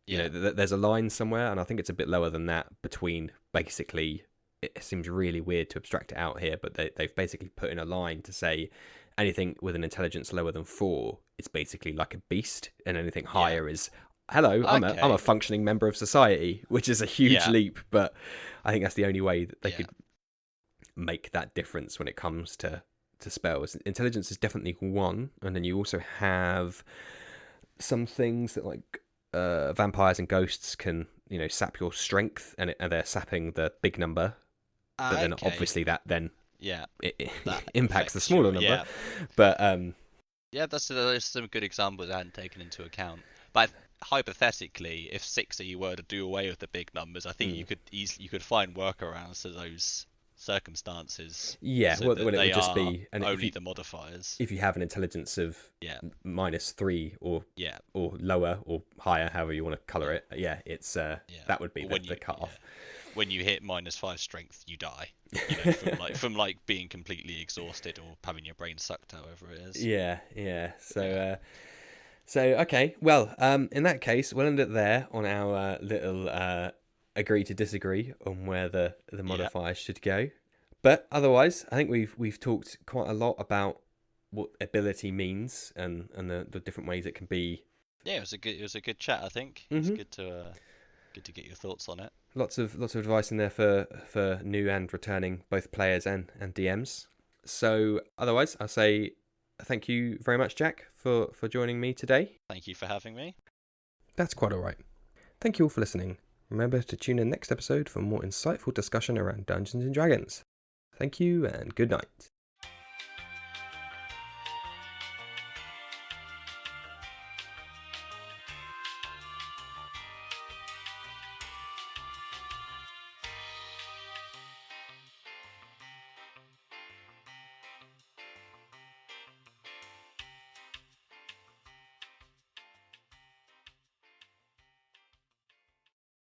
there's a line somewhere, and I think it's a bit lower than that between basically. It seems really weird to abstract it out here, but they've basically put in a line to say anything with an intelligence lower than 4 is basically like a beast, and anything higher is, hello, I'm a functioning member of society, which is a huge leap, but I think that's the only way that they could make that difference when it comes to spells. Intelligence is definitely one, and then you also have some things that like vampires and ghosts can sap your strength, and they're sapping the big number. But then obviously that then it impacts the smaller number. But there's some good examples I hadn't taken into account. But hypothetically, if 6e were to do away with the big numbers, I think you could find workarounds to those circumstances. Yeah, so it would just be only the modifiers. If you have an intelligence of -3 or lower or higher, however you want to colour it, it's that would be the cut off. When you hit -5 strength, you die. From being completely exhausted or having your brain sucked, however it is. Yeah. So okay, well, in that case, we'll end it there on our little agree to disagree on where the modifiers should go. But otherwise, I think we've talked quite a lot about what ability means and the different ways it can be. Yeah, it was a good chat, I think. It was good to get your thoughts on it. Lots of advice in there for new and returning both players and DMs. So otherwise, I'll say thank you very much, Jack, for joining me today. Thank you for having me. That's quite all right. Thank you all for listening. Remember to tune in next episode for more insightful discussion around Dungeons & Dragons. Thank you and good night.